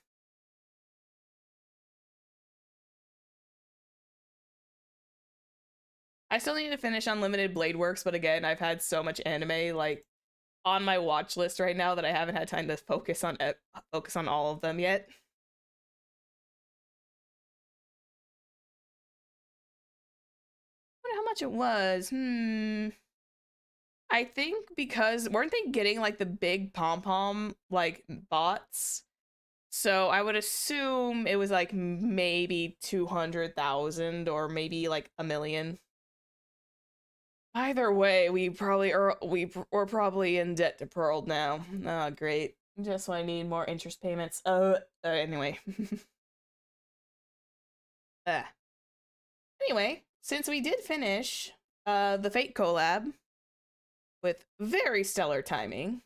I still need to finish Unlimited Blade Works, but again, I've had so much anime like on my watch list right now that I haven't had time to focus on all of them yet. I wonder how much it was. I think because weren't they getting like the big pom-pom like bots? So I would assume it was like maybe 200,000 or maybe like 1,000,000. Either way, we're probably in debt to Pearl now. Oh, great. Just when I need more interest payments. Anyway. Anyway, since we did finish the Fate collab with very stellar timing.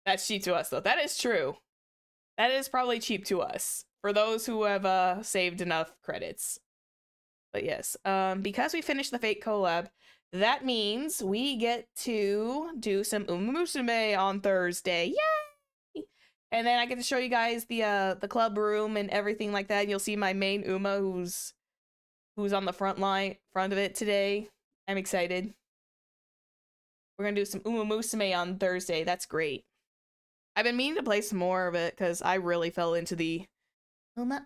That's cheap to us, though. That is true. That is probably cheap to us for those who have saved enough credits. But yes, because we finished the Fate collab, that means we get to do some Uma Musume on Thursday. Yay! And then I get to show you guys the club room and everything like that. You'll see my main Uma who's on the front of it today. I'm excited. We're gonna do some Uma Musume on Thursday. That's great. I've been meaning to play some more of it because I really fell into the Uma.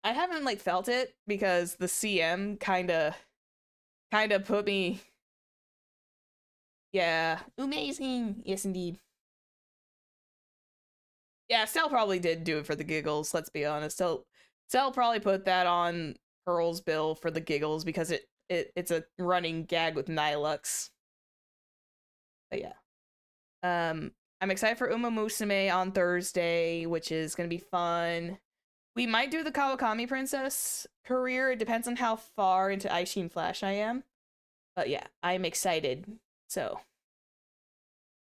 I haven't like felt it because the CM kind of put me. Yeah, amazing. Yes, indeed. Yeah, Stell probably did do it for the giggles. Let's be honest. Stell probably put that on Pearl's bill for the giggles because it's a running gag with Nilux. But yeah, I'm excited for Uma Musume on Thursday, which is gonna be fun. We might do the Kawakami Princess career. It depends on how far into Aishin Flash I am. But yeah, I'm excited. So,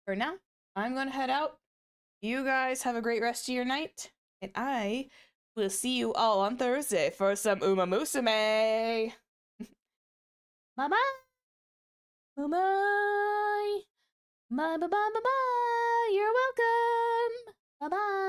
for now, I'm gonna head out. You guys have a great rest of your night. And I will see you all on Thursday for some Uma Musume. Bye-bye. Bye-bye. Bye-bye-bye-bye. You're welcome. Bye-bye.